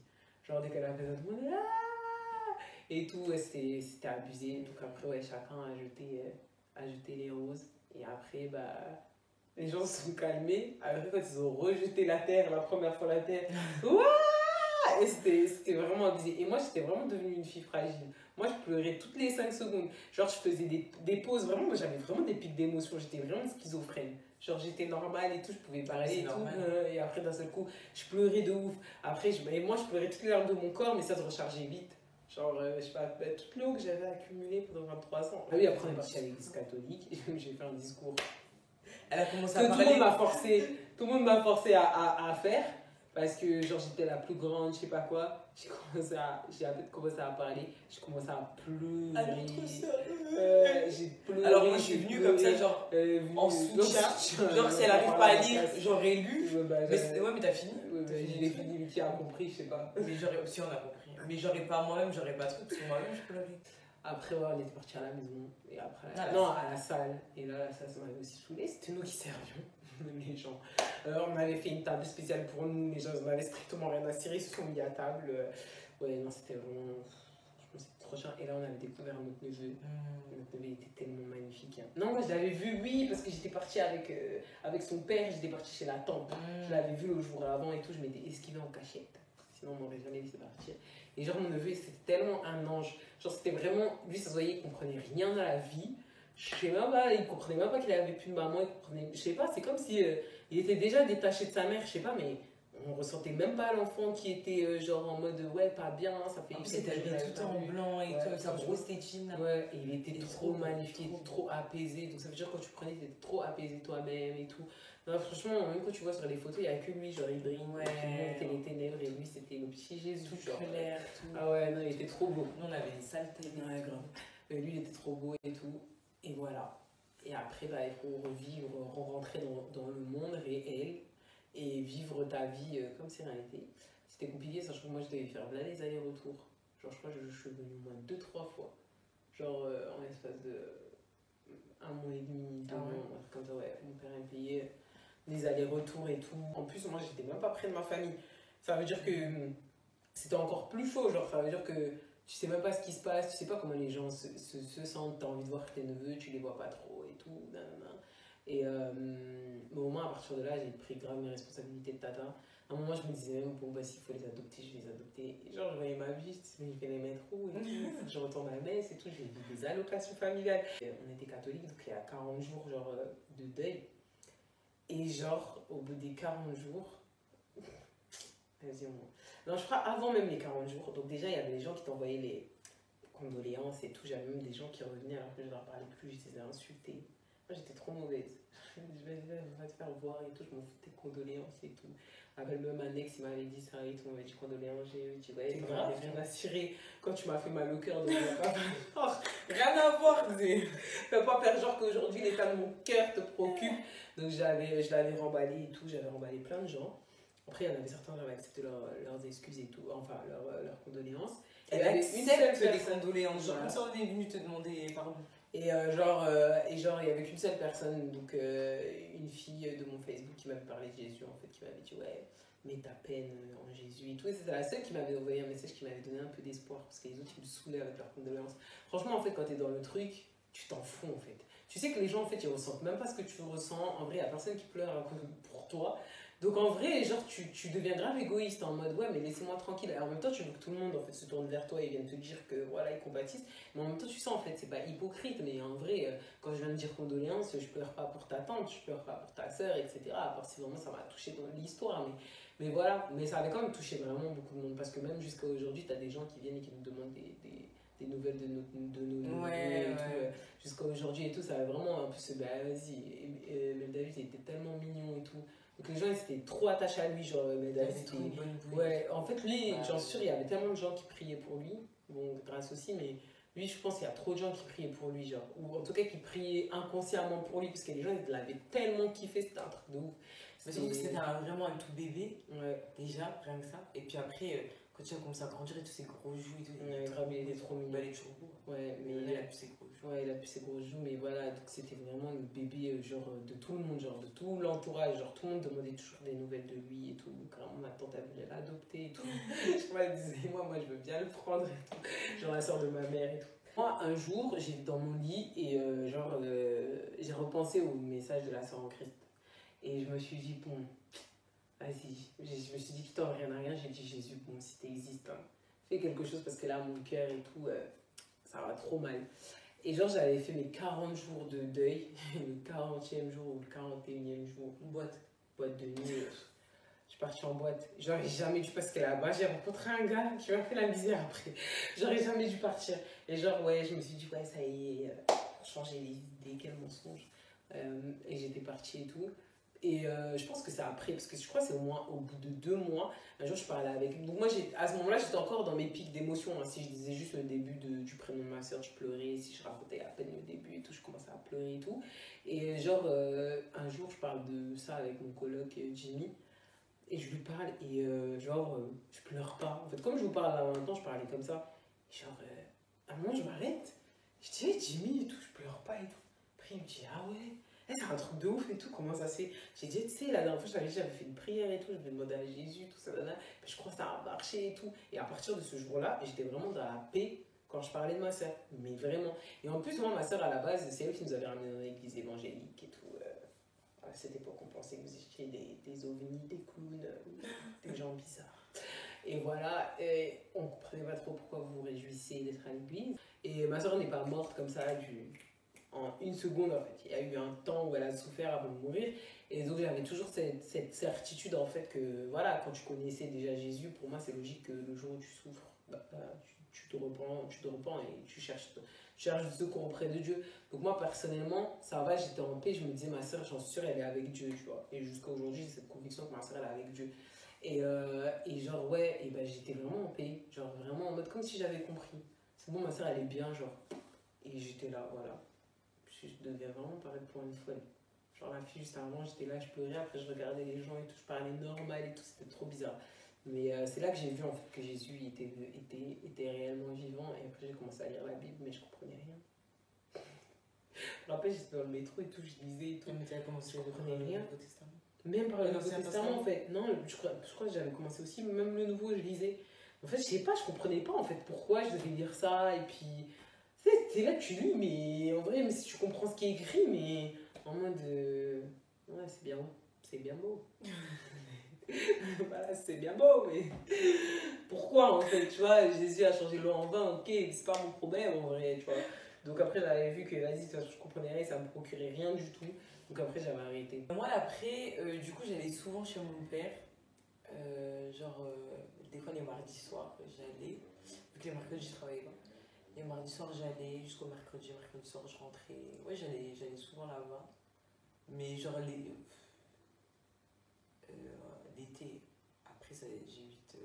Genre, dès qu'elle a fait ça, tout le monde est là. Et tout, ouais, c'était abusé. Donc après, ouais, chacun a jeté les roses. Et après, bah, les gens se sont calmés. Après, quand ils ont rejeté la terre, la première fois la terre, ouah! Et c'était vraiment abusé. Et moi, j'étais vraiment devenue une fille fragile. Moi, je pleurais toutes les 5 secondes. Genre, je faisais des pauses. Vraiment, moi, j'avais vraiment des pics d'émotion. J'étais vraiment schizophrène. Genre, j'étais normale et tout, je pouvais parler et tout. Et après, d'un seul coup, je pleurais de ouf. Après, moi, je pleurais toutes les larmes de mon corps, mais ça se rechargeait vite. Genre, je sais pas, toute l'eau que j'avais accumulée pendant 23 ans. Ah oui, après, on est parti à l'église catholique et j'ai fait un discours. Elle a commencé à parler. Tout le monde m'a forcé à faire. Parce que genre j'étais la plus grande, je sais pas quoi, j'ai commencé à parler, j'ai commencé à pleurer. J'ai pleuré. Alors moi je suis venue comme ça, genre en soutien. Genre si elle arrive pas à lire, j'aurais lu. Mais t'as fini. Je l'ai fini, mais qui a compris, je sais pas. Mais si on a compris. Mais j'aurais pas moi-même, j'aurais pas trop, parce que moi-même je pleurais. Après, ouais, on était parti à la maison, et après, à la salle. Et là, la salle, ça m'avait aussi saoulé. C'était nous qui servions, les gens. On avait fait une table spéciale pour nous, les gens, on avait strictement rien à cirer, ils se sont mis à table. Ouais, non, c'était vraiment. Franchement, c'était trop chiant. Et là, on avait découvert notre neveu. Notre neveu était tellement magnifique. Hein. Non, moi, je l'avais vu, oui, parce que j'étais partie avec son père, j'étais partie chez la tante. Je l'avais vu le jour avant et tout, je m'étais esquivée en cachette. Sinon, on m'aurait jamais laissé partir. Et genre, mon neveu, c'était tellement un ange. Genre, c'était vraiment. Lui, ça se voyait, il comprenait rien à la vie. Je sais même pas, il comprenait même pas qu'il avait plus de maman. Il comprenait. Je sais pas, c'est comme si il était déjà détaché de sa mère, je sais pas, mais on ressentait même pas l'enfant qui était genre en mode ouais, pas bien, ça fait. En plus, c'était tout en blanc et tout, sa grosse tétine. Ouais, et il était trop magnifique, il était trop apaisé. Donc, ça veut dire que quand tu prenais, tu étais trop apaisé toi-même et tout. Non, franchement, même quand tu vois sur les photos, il n'y a que lui, genre il brille, tout le monde était les ténèbres et lui c'était le petit Jésus. Tout genre, clair, tout. Ah ouais, non, il était trop beau. Nous on avait des saletés. Ouais, grave. Lui il était trop beau et tout. Et voilà. Et après, bah, il faut rentrer dans le monde réel et vivre ta vie comme si rien n'était. C'était compliqué, sachant que moi je devais faire là les allers-retours. Genre, je crois que je suis venue au moins 2-3 fois. Genre, en l'espace de 1 mois et demi, 2 mois, comme ça, ouais. Mon père me payait les allers-retours et tout. En plus, moi, j'étais même pas près de ma famille. Ça veut dire que c'était encore plus chaud. Genre, ça veut dire que tu sais même pas ce qui se passe, tu sais pas comment les gens se sentent. T'as envie de voir tes neveux, tu les vois pas trop et tout. Et au moins, à partir de là, j'ai pris grave mes responsabilités de tata. À un moment, je me disais même, bon, bah, s'il faut les adopter, je vais les adopter. Et genre, je voyais ma vie, je vais les mettre où et tout. Je retourne à la messe et tout, j'ai vu des allocations familiales. On était catholiques, donc il y a 40 jours genre, de deuil. Et genre, au bout des 40 jours, Vas-y, moi. Non, je crois avant même les 40 jours. Donc, déjà, il y avait des gens qui t'envoyaient les condoléances et tout. J'avais même des gens qui revenaient alors que je leur parlais plus. Je les ai insultés. Moi, j'étais trop mauvaise. Va te faire voir et tout. Je m'en foutais de condoléances et tout. Avec même un ex, il m'avait dit ça et tout. Il m'avait dit condoléances. J'ai dit, ouais, C'est t'en grave. avais rien à cirer quand tu m'as fait mal au cœur. Donc, Rien à voir, c'est. fais pas faire genre qu'aujourd'hui, l'état de mon cœur te préoccupe. Donc, je l'avais remballé et tout. J'avais remballé plein de gens. Après, il y en avait certains, j'avais accepté leurs excuses et tout, enfin leurs condoléances. Et il y Elle avait une seule accepte les personne. condoléances. Genre, Voilà. comme ça, on est venu te demander pardon. Et il y avait qu'une seule personne, donc une fille de mon Facebook qui m'avait parlé de Jésus, en fait, qui m'avait dit ouais, mets ta peine en Jésus et tout. Et c'était la seule qui m'avait envoyé un message qui m'avait donné un peu d'espoir, parce que les autres, ils me saoulaient avec leurs condoléances. Franchement, en fait, quand t'es dans le truc, tu t'en fous, en fait. Tu sais que les gens, en fait, ils ressentent même pas ce que tu ressens. En vrai, il n'y a personne qui pleure pour toi. Donc en vrai, genre, tu deviens grave égoïste en mode ouais, mais laissez-moi tranquille. Alors, en même temps, tu veux que tout le monde en fait se tourne vers toi et vienne te dire que voilà, ils compatissent. Mais en même temps, tu sais, en fait, c'est pas hypocrite. Mais en vrai, quand je viens de dire condoléances, je pleure pas pour ta tante, je pleure pas pour ta soeur, etc. À part si vraiment ça m'a touché dans l'histoire. Mais voilà, mais ça avait quand même touché vraiment beaucoup de monde. Parce que même jusqu'à aujourd'hui, tu as des gens qui viennent et qui nous demandent des nouvelles de nos Ouais, et ouais. tout. Jusqu'à aujourd'hui et tout, ça avait vraiment un peu ce bah vas-y. Mais David, il était tellement mignon et tout. Donc les gens ils étaient trop attachés à lui, genre mais David C'est trop une bonne bouille. ouais, en fait lui, Ouais. j'en suis sûre, il y avait tellement de gens qui priaient pour lui, bon grâce aussi, mais lui je pense qu'il y a trop de gens qui priaient pour lui, genre, ou en tout cas qui priaient inconsciemment pour lui, parce que les gens ils l'avaient tellement kiffé, c'était un truc de ouf. Mais surtout que c'était vraiment un tout bébé, Ouais, déjà, rien que ça. Et puis après, quand tu as commencé à grandir et tous ces gros joues et tout, ouais, grave, il était trop mignon. Bah, il est toujours beau. Ouais, mais Il a plus ses gros joues. ouais, il a plus ses gros joues, mais voilà, donc c'était vraiment le bébé, genre, de tout le monde, genre, de tout l'entourage, genre, tout le monde demandait toujours des nouvelles de lui et tout, donc vraiment, ma tante, elle voulait l'adopter et tout. Elle disait, moi, je veux bien le prendre et tout, genre, la soeur de ma mère et tout. Moi, un jour, j'étais dans mon lit et, j'ai repensé au message de la sœur en Christ. Et je me suis dit, bon, vas-y, je me suis dit, putain, rien à rien, j'ai dit, Jésus, bon, si t'existes, hein, fais quelque chose parce que là, mon cœur et tout, ça va trop mal. Et genre, j'avais fait mes 40 jours de deuil, le 40e jour ou le 41e jour, boîte de nuit. Je suis partie en boîte. J'aurais jamais dû, parce que là-bas, j'ai rencontré un gars qui m'a fait la misère après. J'aurais jamais dû partir. Et genre, ouais, je me suis dit, ouais, ça y est, pour changer les idées, quel mensonge. Et j'étais partie et tout. Et je pense que c'est après, parce que je crois que c'est au moins au bout de 2 mois, un jour je parlais avec. Donc moi, à ce moment-là, j'étais encore dans mes pics d'émotion. Hein. Si je disais juste le début du prénom de ma soeur, je pleurais. Si je racontais à peine le début et tout, je commençais à pleurer et tout. Et genre, un jour, je parle de ça avec mon coloc Jimmy. Et je lui parle et je pleure pas. En fait, comme je vous parle là maintenant, je parlais comme ça. Genre, à un moment, je m'arrête. Je dis, hey, Jimmy et tout, je pleure pas et tout. Après, il me dit, ah ouais. C'est un truc de ouf et tout, comment ça se fait? J'ai dit, tu sais, la dernière fois, j'avais fait une prière et tout, j'avais demandé à Jésus, tout ça, je crois que ça a marché et tout. Et à partir de ce jour-là, j'étais vraiment dans la paix quand je parlais de ma soeur, mais vraiment. Et en plus, moi, ma soeur, à la base, c'est elle qui nous avait ramenés dans l'église évangélique et tout. À cette époque, on pensait que vous étiez des ovnis, des clowns, des gens bizarres. Et voilà, et on comprenait pas trop pourquoi vous vous réjouissez d'être à l'église. Et ma soeur n'est pas morte comme ça, en une seconde en fait. Il y a eu un temps où elle a souffert avant de mourir. Et donc j'avais toujours cette certitude en fait que voilà, quand tu connaissais déjà Jésus, pour moi c'est logique que le jour où tu souffres, tu te repens et tu cherches du secours auprès de Dieu. Donc moi personnellement, ça va, j'étais en paix, je me disais ma soeur, j'en suis sûre, elle est avec Dieu, tu vois. Et jusqu'à aujourd'hui, j'ai cette conviction que ma soeur, elle est avec Dieu. Et genre ouais, et ben j'étais vraiment en paix, genre vraiment en mode comme si j'avais compris. C'est bon, ma soeur, elle est bien, genre. Et j'étais là, voilà. Je devais vraiment paraître pour une folle. Genre la fille juste avant, j'étais là, je pleurais, après je regardais les gens et tout, je parlais normal et tout, c'était trop bizarre. Mais c'est là que j'ai vu en fait que Jésus était réellement vivant et après j'ai commencé à lire la Bible mais je comprenais rien. Je me rappelle, j'étais dans le métro et tout, je lisais et tout. Mais tu as commencé à comprenais rien. Nouveau Testament. Même par le Nouveau l'Ancien Testament en fait. Non, je crois que j'avais commencé aussi, mais même le Nouveau je lisais. En fait, je sais pas, je comprenais pas en fait pourquoi je devais lire ça et puis c'est là que tu lis, mais en vrai, mais si tu comprends ce qui est écrit, mais en mode. Ouais, c'est bien beau. Voilà, c'est bien beau, mais. Pourquoi en fait, tu vois, Jésus a changé l'eau en vin, ok, c'est pas mon problème en vrai, tu vois. Donc après, j'avais vu que, vas-y, je comprenais rien, ça me procurait rien du tout. Donc après, j'avais arrêté. Moi, après, du coup, j'allais souvent chez mon père. genre, des fois les mardis soirs, j'allais, vu que les mercredis je travaillais pas. Les mardis soirs j'allais, jusqu'au mercredi soir je rentrais. Ouais, j'allais souvent là-bas. Mais genre l'été, après ça, j'ai vite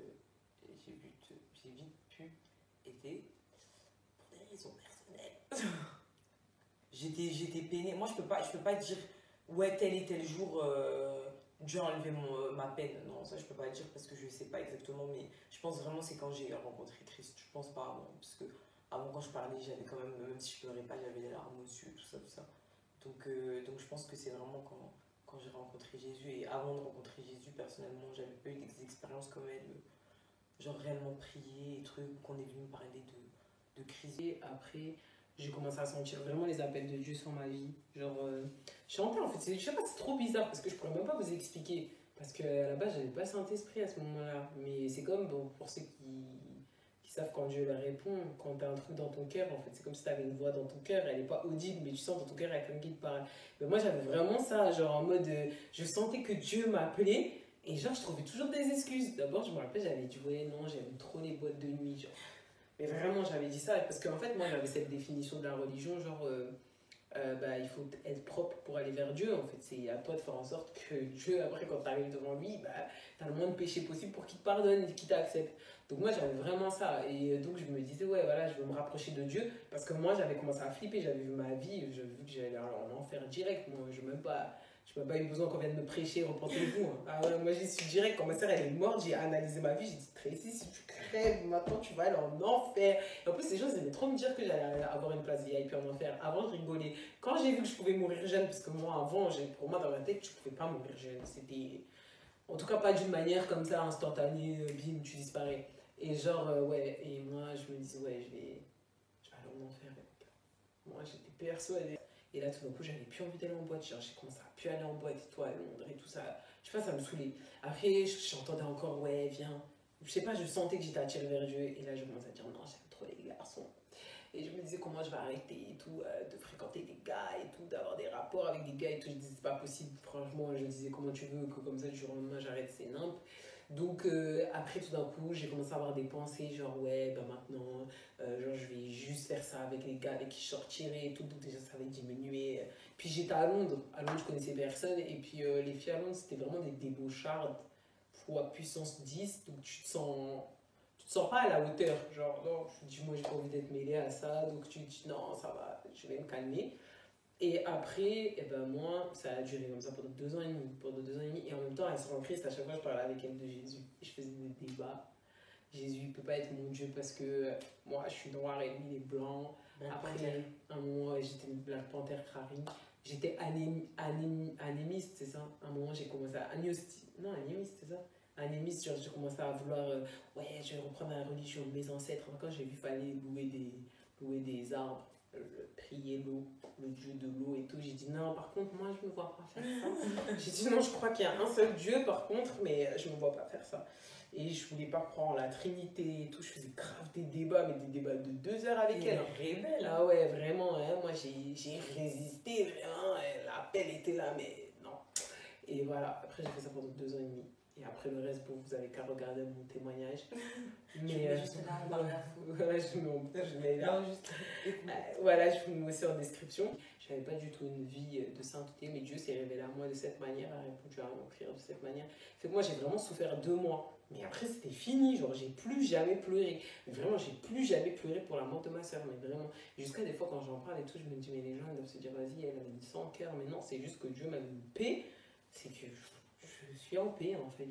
pu été, pour des raisons personnelles. J'étais peinée. Moi, je peux pas dire, ouais, tel et tel jour, Dieu a enlevé ma peine. Non, ça, je peux pas dire parce que je sais pas exactement. Mais je pense vraiment c'est quand j'ai rencontré Christ. Je pense pas avant. Parce que avant, quand je parlais, j'avais quand même si je pleurais pas, j'avais des larmes aux yeux, tout ça, tout ça. Donc je pense que c'est vraiment quand j'ai rencontré Jésus. Et avant de rencontrer Jésus, personnellement, j'avais pas eu des expériences comme elle. Genre réellement prier et trucs, qu'on est venu me parler de Christ. Et après, j'ai commencé à sentir vraiment les appels de Dieu sur ma vie. Genre, je chantais en fait, je sais pas, c'est trop bizarre parce que je pourrais même pas vous expliquer. Parce qu'à la base, j'avais pas le Saint-Esprit à ce moment-là. Mais c'est comme, bon, pour ceux qui savent quand Dieu leur répond, quand t'as un truc dans ton cœur, en fait, c'est comme si t'avais une voix dans ton cœur, elle est pas audible, mais tu sens dans ton cœur, il y a quelqu'un qui te parle. Mais moi, j'avais vraiment ça, genre en mode, je sentais que Dieu m'appelait. Et genre, je trouvais toujours des excuses. D'abord, je me rappelle, j'avais dit, ouais, non, j'aime trop les boîtes de nuit. Genre. Mais vraiment, j'avais dit ça. Parce qu'en fait, moi, j'avais cette définition de la religion, genre, bah, il faut être propre pour aller vers Dieu. En fait, c'est à toi de faire en sorte que Dieu, après, quand tu arrives devant lui, bah, tu as le moins de péché possible pour qu'il te pardonne et qu'il t'accepte. Donc, moi, j'avais vraiment ça. Et donc, je me disais, ouais, voilà, je veux me rapprocher de Dieu. Parce que moi, j'avais commencé à flipper. J'avais vu ma vie, j'avais vu que j'allais en enfer direct. Moi, je n'ai même pas eu besoin qu'on vienne me prêcher, repentez-vous. Hein. Ah ouais, moi, j'y suis direct. Quand ma soeur, elle est morte, j'ai analysé ma vie. J'ai dit, Tracy, si tu crèves, maintenant, tu vas aller en enfer. Et en plus, les gens, ils aimaient trop me dire que j'allais avoir une place VIP en enfer. Avant, je rigolais. Quand j'ai vu que je pouvais mourir jeune, parce que moi, avant, pour moi, dans ma tête, tu ne pouvais pas mourir jeune. C'était... En tout cas, pas d'une manière comme ça, instantanée, bim, tu disparais. Et genre, ouais, et moi, je me disais, ouais, je vais aller en enfer. Moi, j'étais persuadée. Et là, tout d'un coup, j'avais plus envie d'aller en boîte. Genre, j'ai commencé à plus aller en boîte et tout, à Londres et tout ça. Je sais pas, ça me saoulait. Après, j'entendais encore, ouais, viens. Je sais pas, je sentais que j'étais attirée vers Dieu. Et là, je commençais à dire, non, j'aime trop les garçons. Et je me disais comment je vais arrêter et tout, de fréquenter des gars et tout, d'avoir des rapports avec des gars et tout. Je disais, c'est pas possible, franchement. Je me disais, comment tu veux que comme ça, du jour au lendemain, j'arrête, c'est nimp. Donc après tout d'un coup j'ai commencé à avoir des pensées genre ouais bah maintenant genre je vais juste faire ça avec les gars avec qui je sortirai et tout, donc déjà ça va diminuer. Puis j'étais à Londres je connaissais personne et puis les filles à Londres c'était vraiment des débauchardes fois puissance 10, donc tu te sens pas à la hauteur, genre non, tu te dis moi j'ai pas envie d'être mêlée à ça, donc tu te dis non ça va, je vais me calmer. Et après, eh ben moi, ça a duré comme ça pendant 2 ans et demi. Pendant 2 ans et demi. Et en même temps, elle se rend Christ, à chaque fois, je parlais avec elle de Jésus. Et je faisais des débats. Jésus, il peut pas être mon Dieu parce que moi, je suis noire et lui, il est blanc. Après, un moment, j'étais une Black Panther crari. J'étais anémiste, c'est ça. Un moment, j'ai commencé à... Non, anémiste, c'est ça. Anémiste, genre, j'ai commencé à vouloir... ouais, je vais reprendre la religion de mes ancêtres. Quand j'ai vu qu'il fallait louer des arbres, prier l'eau, le dieu de l'eau et tout. J'ai dit non, par contre, moi, je ne me vois pas faire ça. J'ai dit non, je crois qu'il y a un seul Dieu, par contre, mais je ne me vois pas faire ça. Et je ne voulais pas croire en la Trinité et tout. Je faisais grave des débats, mais des débats de 2 heures avec elle. Rebelle. Ah ouais, vraiment, hein, moi, j'ai résisté, vraiment. L'appel était là, mais non. Et voilà, après, j'ai fait ça pendant 2 ans et demi. Et après le reste, bon, vous avez qu'à regarder mon témoignage. Mais juste là, on parle voilà, je mets là. Voilà, je vous mets aussi en description. Je n'avais pas du tout une vie de sainteté, mais Dieu s'est révélé à moi de cette manière, a répondu à mon prière de cette manière. Fait que moi, j'ai vraiment souffert 2 mois. Mais après, c'était fini. Genre, j'ai plus jamais pleuré. Vraiment, j'ai plus jamais pleuré pour la mort de ma soeur. Mais vraiment, jusqu'à des fois, quand j'en parle et tout, je me dis, mais les gens ils doivent se dire, vas-y, elle avait une sans cœur. Mais non, c'est juste que Dieu m'a mis une paix. C'est que je suis en paix en fait.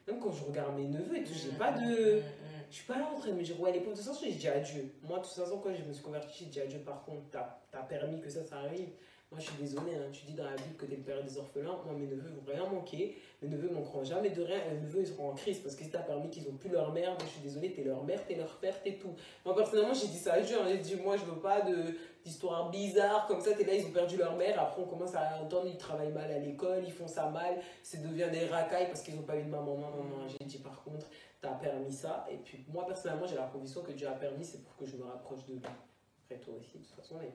Même quand je regarde mes neveux et tout, j'ai pas de. Je suis pas là en train de me dire ouais, les pauvres. De toute façon, j'ai dit adieu. Moi, de toute façon, quand je me suis convertie, j'ai dit adieu. Par contre, t'as permis que ça arrive. Moi, je suis désolée, hein. Tu dis dans la Bible que t'es le père des orphelins. Moi, mes neveux vont rien manquer. Mes neveux manqueront jamais de rien. Et mes neveux, ils seront en crise parce que si t'as permis qu'ils ont plus leur mère, moi, je suis désolée, t'es leur mère, t'es leur père, t'es tout. Moi, personnellement, j'ai dit ça à Dieu. Hein. J'ai dit, moi, je veux pas d'histoire bizarre comme ça. T'es là, ils ont perdu leur mère. Après, on commence à entendre, ils travaillent mal à l'école, ils font ça mal. Ça devient des racailles parce qu'ils n'ont pas eu de maman. J'ai dit, par contre, t'as permis ça. Et puis, moi, personnellement, j'ai la conviction que Dieu a permis, c'est pour que je me rapproche de lui. Après, toi aussi, de toute façon, mais.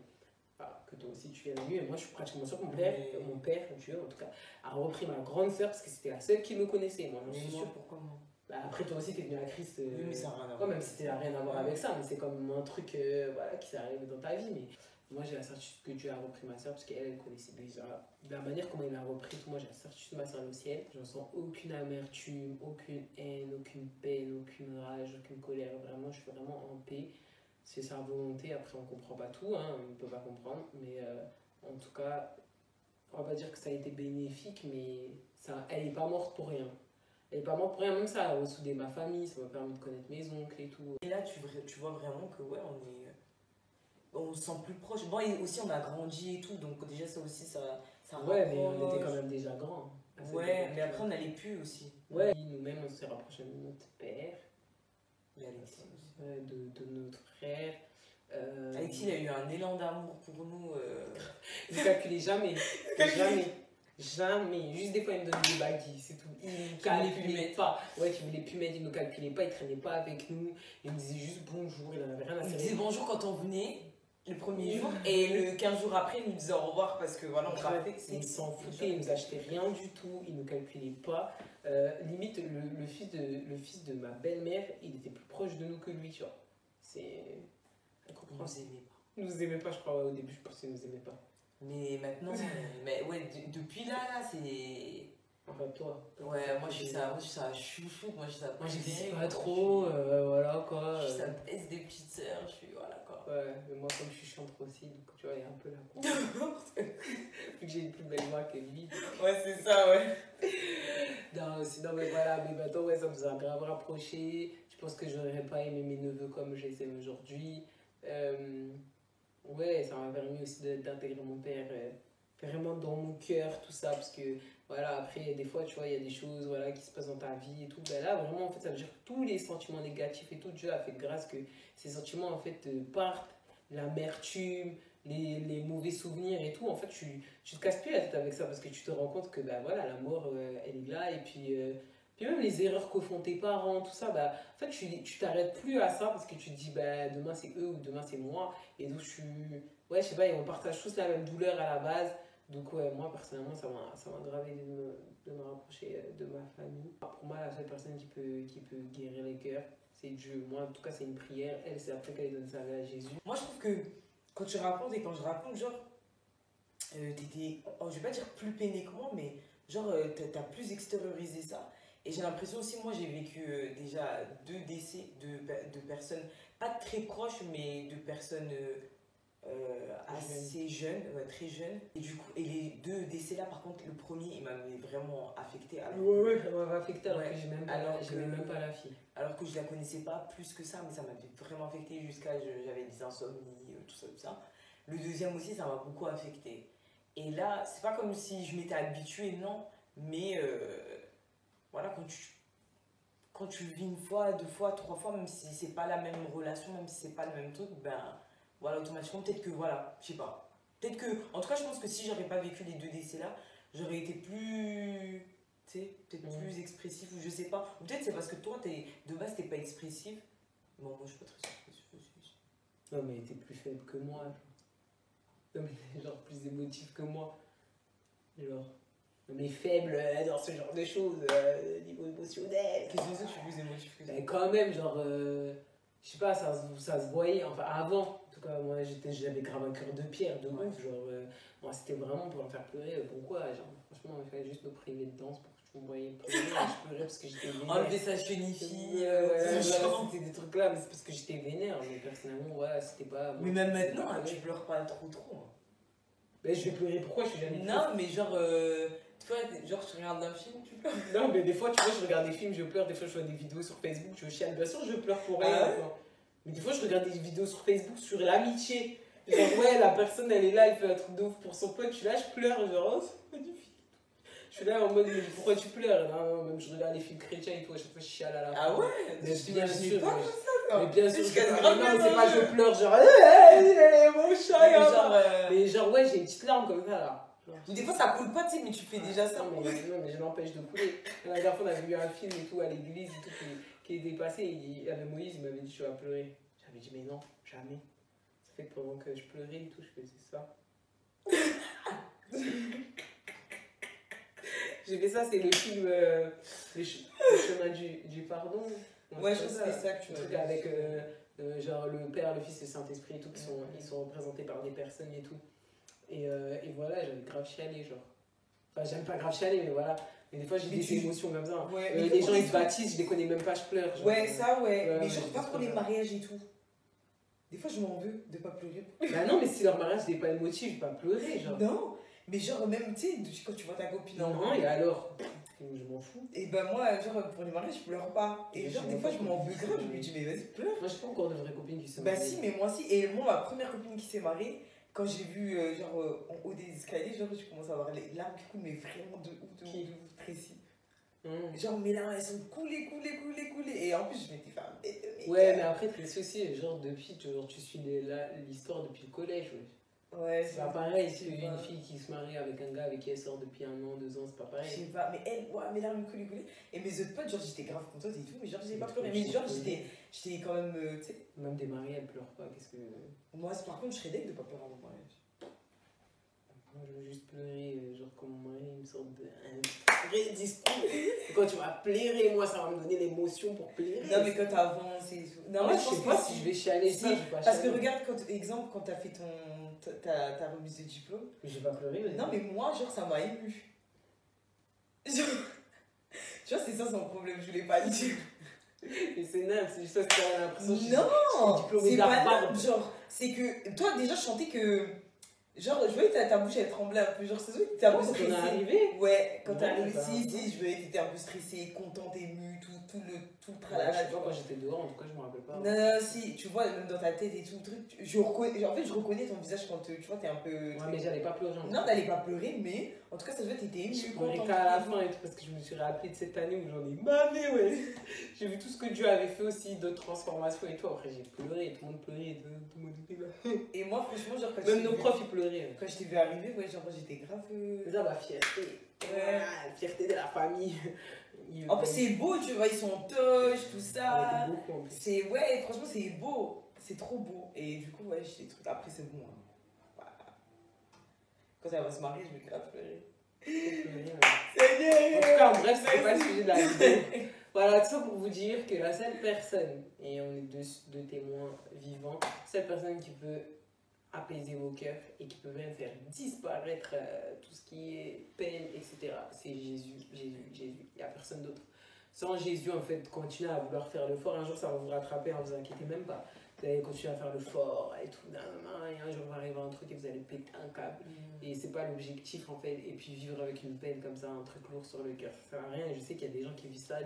Que toi aussi tu viennes à lui. Et moi, je suis pratiquement sûre que mon père, Dieu en tout cas, a repris ma grande sœur parce que c'était la seule qui me connaissait. Moi, j'en suis sûre. Pourquoi moi Bah, après, toi aussi, t'es venue à Christ. Oui, mais ça n'a rien à Ouais, voir. même si t'as rien à voir avec ça, mais c'est comme un truc voilà, qui s'est arrivé dans ta vie. Mais moi, j'ai la certitude que Dieu a repris ma soeur parce qu'elle, elle connaissait déjà la manière comment il a repris. Moi, j'ai la certitude que ma soeur est au ciel. Je ne sens aucune amertume, aucune haine, aucune peine, aucune rage, aucune colère. Vraiment, je suis vraiment en paix. C'est sa volonté. Après, on ne comprend pas tout, hein, on ne peut pas comprendre. Mais en tout cas, on va pas dire que ça a été bénéfique, mais ça, elle n'est pas morte pour rien. Elle n'est pas morte pour rien, même ça a ressoudé ma famille, ça m'a permis de connaître mes oncles et tout. Et là, tu vois vraiment que, ouais, on se sent plus proche. Bon, et aussi, on a grandi et tout, donc déjà, ça aussi, ça Ouais, mais on rapproche. était quand même déjà grands. Ouais, mais après, on n'allait plus aussi. Ouais, nous-mêmes, on s'est rapprochés de notre père, Et Alexis aussi. de notre frère. Alexis, il a eu un élan d'amour pour nous. Il ne calculait jamais. Jamais. Jamais. Juste des fois, il me donnait des baguilles, c'est tout. Il ne calculait pas. Ouais, il ne voulait plus mettre, il ne calculait pas, il ne traînait pas avec nous. Il me disait juste bonjour, il n'en avait rien à Il faire. disait bonjour quand on venait, le premier jour, et le 15 jours après, il nous disait au revoir parce que voilà, on partait. Il s'en foutait, il ne nous achetait rien du tout, il ne nous calculait pas. Limite, le fils de ma belle-mère, il était plus proche de nous que lui, tu vois. C'est incompréhensible. Il nous aimait pas. Il nous aimait pas, je crois, au début, je pense qu'il nous aimait pas. Mais maintenant, mais ouais, depuis là, c'est. Enfin, toi. Ouais, moi je suis ça chouchou, moi je suis ça. Moi, j'existe pas trop, voilà quoi. Je suis ça baisse des petites sœurs, je suis voilà quoi. Ouais, mais moi, comme je suis chantre aussi, donc tu vois, il y a un peu la concurrence. Vu que j'ai une plus belle voix que lui. Ouais, c'est ça, ouais. Non, sinon, mais voilà, mais maintenant, ouais, ça nous a grave rapprochés. Je pense que j'aurais pas aimé mes neveux comme je les aime aujourd'hui. Ouais, ça m'a permis aussi d'intégrer mon père vraiment dans mon cœur, tout ça, parce que voilà, après, des fois, tu vois, il y a des choses voilà, qui se passent dans ta vie et tout. Ben là, vraiment, en fait, ça veut dire que tous les sentiments négatifs et tout, Dieu a fait grâce que ces sentiments, en fait, partent, l'amertume, les mauvais souvenirs et tout. En fait, tu te casses plus la tête avec ça parce que tu te rends compte que, ben voilà, la mort, elle est là et puis même les erreurs que font tes parents, tout ça, bah, en fait, tu t'arrêtes plus à ça parce que tu te dis, bah, demain c'est eux ou demain c'est moi. Et donc, ouais, je sais pas, et on partage tous la même douleur à la base. Donc, ouais, moi, personnellement, ça m'a grave aidé de me rapprocher de ma famille. Pour moi, la seule personne qui peut guérir les cœurs, c'est Dieu. Moi, en tout cas, c'est une prière. Elle, c'est après qu'elle donne sa vie à Jésus. Moi, je trouve que quand tu racontes et quand je raconte, genre, t'étais, oh, je vais pas dire plus peiné que moi, mais genre, t'as plus extériorisé ça. Et j'ai l'impression aussi, moi j'ai vécu déjà 2 décès de personnes, pas très proches, mais de personnes assez jeunes, ouais, très jeunes. Et du coup, et les 2 décès là, par contre, le premier, il m'avait vraiment affecté. Ouais, ça m'avait affecté alors Ouais, que j'aimais même pas la fille. Alors que je la connaissais pas plus que ça, mais ça m'avait vraiment affecté jusqu'à, j'avais des insomnies, tout ça, tout ça. Le deuxième aussi, ça m'a beaucoup affecté. Et là, c'est pas comme si je m'étais habituée, non, mais voilà, quand tu le vis une fois, 2 fois, 3 fois, même si c'est pas la même relation, même si c'est pas le même truc, ben voilà, automatiquement, peut-être que voilà, je sais pas. Peut-être que, en tout cas, je pense que si j'aurais pas vécu les 2 décès là, j'aurais été plus, tu sais, peut-être plus expressif, ou je sais pas. Ou peut-être c'est parce que toi, de base, t'es pas expressif. Bon, moi, je suis pas très expressif aussi. Non, mais t'es plus faible que moi. Non, mais genre plus émotif que moi. Genre. Mais faible dans ce genre de choses, niveau émotionnel. Qu'est-ce que c'est que je suis plus émotif que ça? Mais quand même, genre, je sais pas, ça se voyait, enfin avant, en tout cas, moi j'avais grave un cœur de pierre, de ouf, genre, moi c'était vraiment pour me faire pleurer, pourquoi, genre, franchement, il fallait juste me priver de danse pour que tu me voyais pleurer, et je pleurais parce que j'étais vénère. Enlever sa chenille, c'était des trucs là, mais c'est parce que j'étais vénère, mais personnellement, ouais, c'était pas. Mais même maintenant, tu pleures pas trop. Mais je vais pleurer, pourquoi je suis jamais Non, mais genre. Toi, genre, tu regardes un film, tu pleures? Non, mais des fois, tu vois, je regarde des films, je pleure. Des fois, je vois des vidéos sur Facebook, je chiale. Bien sûr, je pleure pour rien. Ah ouais? Mais des fois, je regarde des vidéos sur Facebook sur l'amitié. Genre, ouais, la personne, elle est là, elle fait un truc de ouf pour son pote. Je suis là, je pleure. Genre, oh, c'est magnifique. Je suis là en mode, mais pourquoi tu pleures? Non, même je regarde les films chrétiens et tout. À chaque fois, je chiale à la fin. Ah ouais? Mais Tu bien t'imagines sûr. pas comme ça, mais bien sûr, Tu je casses pleure. grave Non, bien, c'est pas hein. je pleure, genre, mon chat, Mais genre, mais genre, ouais, j'ai une petite larme comme ça, là. ou des fois ça coule pas, tu sais, mais tu fais déjà ça. Non, mais je m'empêche de couler. La dernière fois, on avait vu un film et tout à l'église et tout qui était passé. Il y avait Moïse, il m'avait dit tu vas pleurer. J'avais dit mais non, jamais. Ça fait que pendant que je pleurais et tout, je faisais ça. J'ai fait ça, c'est le film le chemin du pardon. Ouais, je sais ça que tu truc vois. avec genre le Père, le Fils et le Saint-Esprit et tout, ils sont représentés par des personnes et tout. Et voilà, j'avais grave chialé, genre. Enfin, j'aime pas grave chialer, mais voilà. Mais des fois, j'ai des émotions comme ça. Ouais, les gens, ils se baptisent, je les connais même pas, je pleure. Genre, ouais, ça, ouais. ouais, Mais ouais, genre, pas pour les mariages et tout. Des fois, je m'en veux de pas pleurer. Bah non, mais si leur mariage n'est pas émotif, je vais pas pleurer, genre. Non, mais genre, même, tu sais, quand tu vois ta copine en Non, et alors je m'en fous. Et ben moi, genre, pour les mariages, je pleure pas. Et genre, des fois, je m'en veux grave, je me dis, mais vas-y, pleure. Moi, j'ai pas encore de vraies copines qui se marient. Bah si, mais moi aussi. Et moi, ma première copine qui s'est mariée, quand j'ai vu, genre, en haut des escaliers, genre, j'ai commencé à avoir les larmes qui coulent, mais vraiment de ouf, Tracy. Genre, mes larmes, elles sont coulées. Et en plus, je m'étais fait un bête de mec. Ouais, mais après, Tracy aussi, genre, depuis, genre, tu suis l'histoire depuis le collège, ouais. Ouais, c'est pas pareil, c'est une fille qui se marie avec un gars avec qui elle sort depuis 1 an, 2 ans, c'est pas pareil. Je sais pas, mais elle, ouais, mes larmes coulaient. Et mes autres potes, genre, j'étais grave contente et tout, mais genre, j'ai pas pleuré. Mais genre, j'étais quand même, tu sais. Même des mariés, elles pleurent pas, qu'est-ce que. Moi, par contre, je serais deg de pas pleurer à mon mariage. Moi, je veux juste pleurer, genre, comme mon mari, une sorte de. Un vrai discours. Quand tu vas pleurer, moi, ça va me donner l'émotion pour pleurer. Non, mais quand t'avances et tout. Non, moi, je sais pas si je vais chialer, si, ça, je vais pas parce chialer. que regarde, exemple, quand t'as fait ta remise de diplôme. Mais j'ai pas pleuré, mais. Non, mais moi, genre, ça m'a ému. Genre. Tu vois, c'est ça son problème, je voulais pas le dire. Mais c'est naze, c'est juste parce que t'as l'impression que non, c'est pas naze, genre, c'est que toi déjà je sentais que genre je voyais ta bouche elle tremblait un peu, genre c'est vrai que t'étais un peu stressée. Quand t'es arrivé ouais, quand t'es arrivé, si je voyais que t'étais un peu stressée, contente, émue, tout le tralala. Je sais pas, quand j'étais dehors, en tout cas je me rappelle pas. Non, si, tu vois, même dans ta tête et tout le truc, en fait je reconnais ton visage quand tu vois t'es un peu. Ouais, mais j'allais pas pleurer. Non, t'allais pas pleurer, mais en tout cas ça se voit t'étais émue. Je pleurais qu'à la fin et tout, parce que je me suis rappelée de cette année où j'en ai mavé, ouais. J'ai vu tout ce que Dieu avait fait aussi, d'autres transformations et tout. Après j'ai pleuré, tout le monde pleurait, tout le monde était là. Et moi franchement, genre quand même nos profs ils pleuraient. Quand je t'ai vu arriver, ouais, genre j'étais grave. Mais ça, ma fierté. Ouais, la fierté de la famille. En plus, c'est beau, tu vois, ils sont toches, tout ça. Beaucoup, c'est, ouais, franchement, c'est beau. C'est trop beau. Et du coup, ouais, j'ai des trucs. Après, c'est bon. Hein. Voilà. Quand elle va se marier, je vais grave pleurer. En tout cas, en bref, c'est pas le sujet de la vidéo. Voilà, tout ça pour vous dire que la seule personne, et on est deux témoins vivants, seule personne qui peut apaiser vos cœurs et qui peut même faire disparaître tout ce qui est peine, etc. C'est Jésus. Il n'y a personne d'autre. Sans Jésus, en fait, continuez à vouloir faire le fort. Un jour, ça va vous rattraper, ne vous inquiétez même pas. Vous allez continuer à faire le fort et tout. Et un jour, va arriver un truc et vous allez péter un câble. Et c'est pas l'objectif, en fait. Et puis vivre avec une peine comme ça, un truc lourd sur le cœur, ça sert à rien. Et je sais qu'il y a des gens qui vivent ça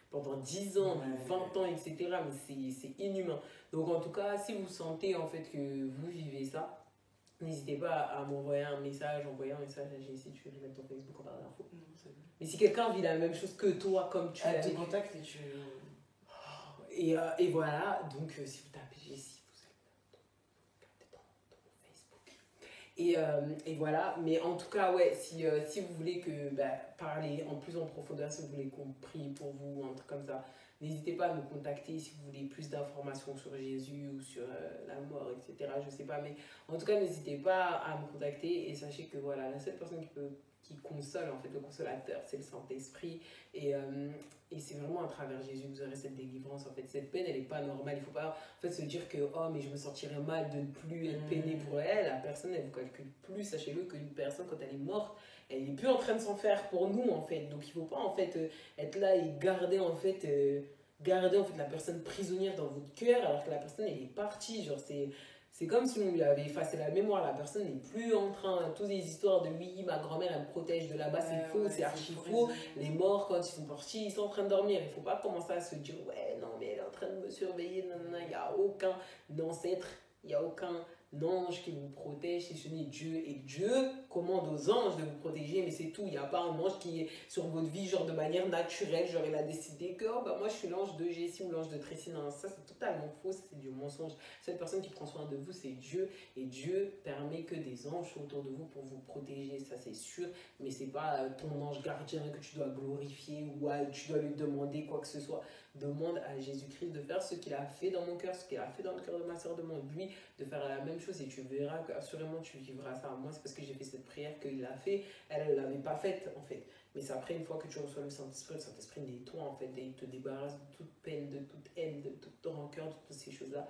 pendant 10 ans, 20 ans, etc. Mais c'est inhumain. Donc, en tout cas, si vous sentez, en fait, que vous vivez ça, n'hésitez pas à m'envoyer un message, à Jessie, tu veux mettre ton Facebook en barre d'infos. Mais si quelqu'un vit la même chose que toi, comme tu l'as te contacte et tu... Et voilà, donc si vous tapez Jessie, vous allez dans mon Facebook. Et voilà, mais en tout cas, ouais, si vous voulez parler en plus en profondeur, si vous voulez qu'on prie pour vous, un truc comme ça, n'hésitez pas à nous contacter si vous voulez plus d'informations sur Jésus ou sur la mort, etc. Je sais pas, mais en tout cas, n'hésitez pas à me contacter et sachez que voilà, la seule personne qui console, en fait, le consolateur, c'est le Saint-Esprit. Et c'est vraiment à travers Jésus que vous aurez cette délivrance. En fait, cette peine, elle n'est pas normale. Il ne faut pas en fait, se dire que oh, mais je me sentirais mal de ne plus être peiné pour elle. La personne, elle ne vous calcule plus. Sachez-le qu'une personne, quand elle est morte, elle n'est plus en train de s'en faire pour nous, en fait. Donc, il ne faut pas, en fait, être là et garder en fait, la personne prisonnière dans votre cœur alors que la personne, elle est partie. Genre, c'est comme si on lui avait effacé la mémoire. La personne n'est plus en train... Toutes les histoires de oui, ma grand-mère, elle me protège de là-bas, c'est faux, c'est archi faux. Les morts, quand ils sont partis, ils sont en train de dormir. Il ne faut pas commencer à se dire ouais, non, mais elle est en train de me surveiller. Non, il n'y a aucun ancêtre, il n'y a aucun ange qui vous protège, si ce n'est Dieu. Et Dieu commande aux anges de vous protéger, mais c'est tout. Il n'y a pas un ange qui est sur votre vie, genre de manière naturelle. Genre, il a décidé que moi, je suis l'ange de Jessie ou l'ange de Tracy. Non, ça, c'est totalement faux, c'est du mensonge. Cette personne qui prend soin de vous, c'est Dieu. Et Dieu permet que des anges soient autour de vous pour vous protéger, ça, c'est sûr. Mais c'est pas ton ange gardien que tu dois glorifier ou tu dois lui demander quoi que ce soit. Demande à Jésus-Christ de faire ce qu'il a fait dans mon cœur, ce qu'il a fait dans le cœur de ma soeur, demande-lui de faire la même chose et tu verras qu'assurément tu vivras ça. Moi, c'est parce que j'ai fait cette prière qu'il a fait, elle ne l'avait pas faite en fait. Mais c'est après, une fois que tu reçois le Saint-Esprit nettoie en fait, et il te débarrasse de toute peine, de toute haine, de toute rancœur, de toutes ces choses-là.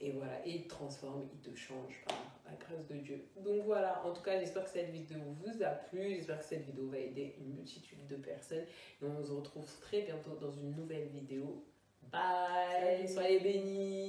Et voilà, et il te transforme, il te change par la grâce de Dieu. Donc voilà, en tout cas, j'espère que cette vidéo vous a plu. J'espère que cette vidéo va aider une multitude de personnes. Et on se retrouve très bientôt dans une nouvelle vidéo. Bye! Salut. Soyez bénis!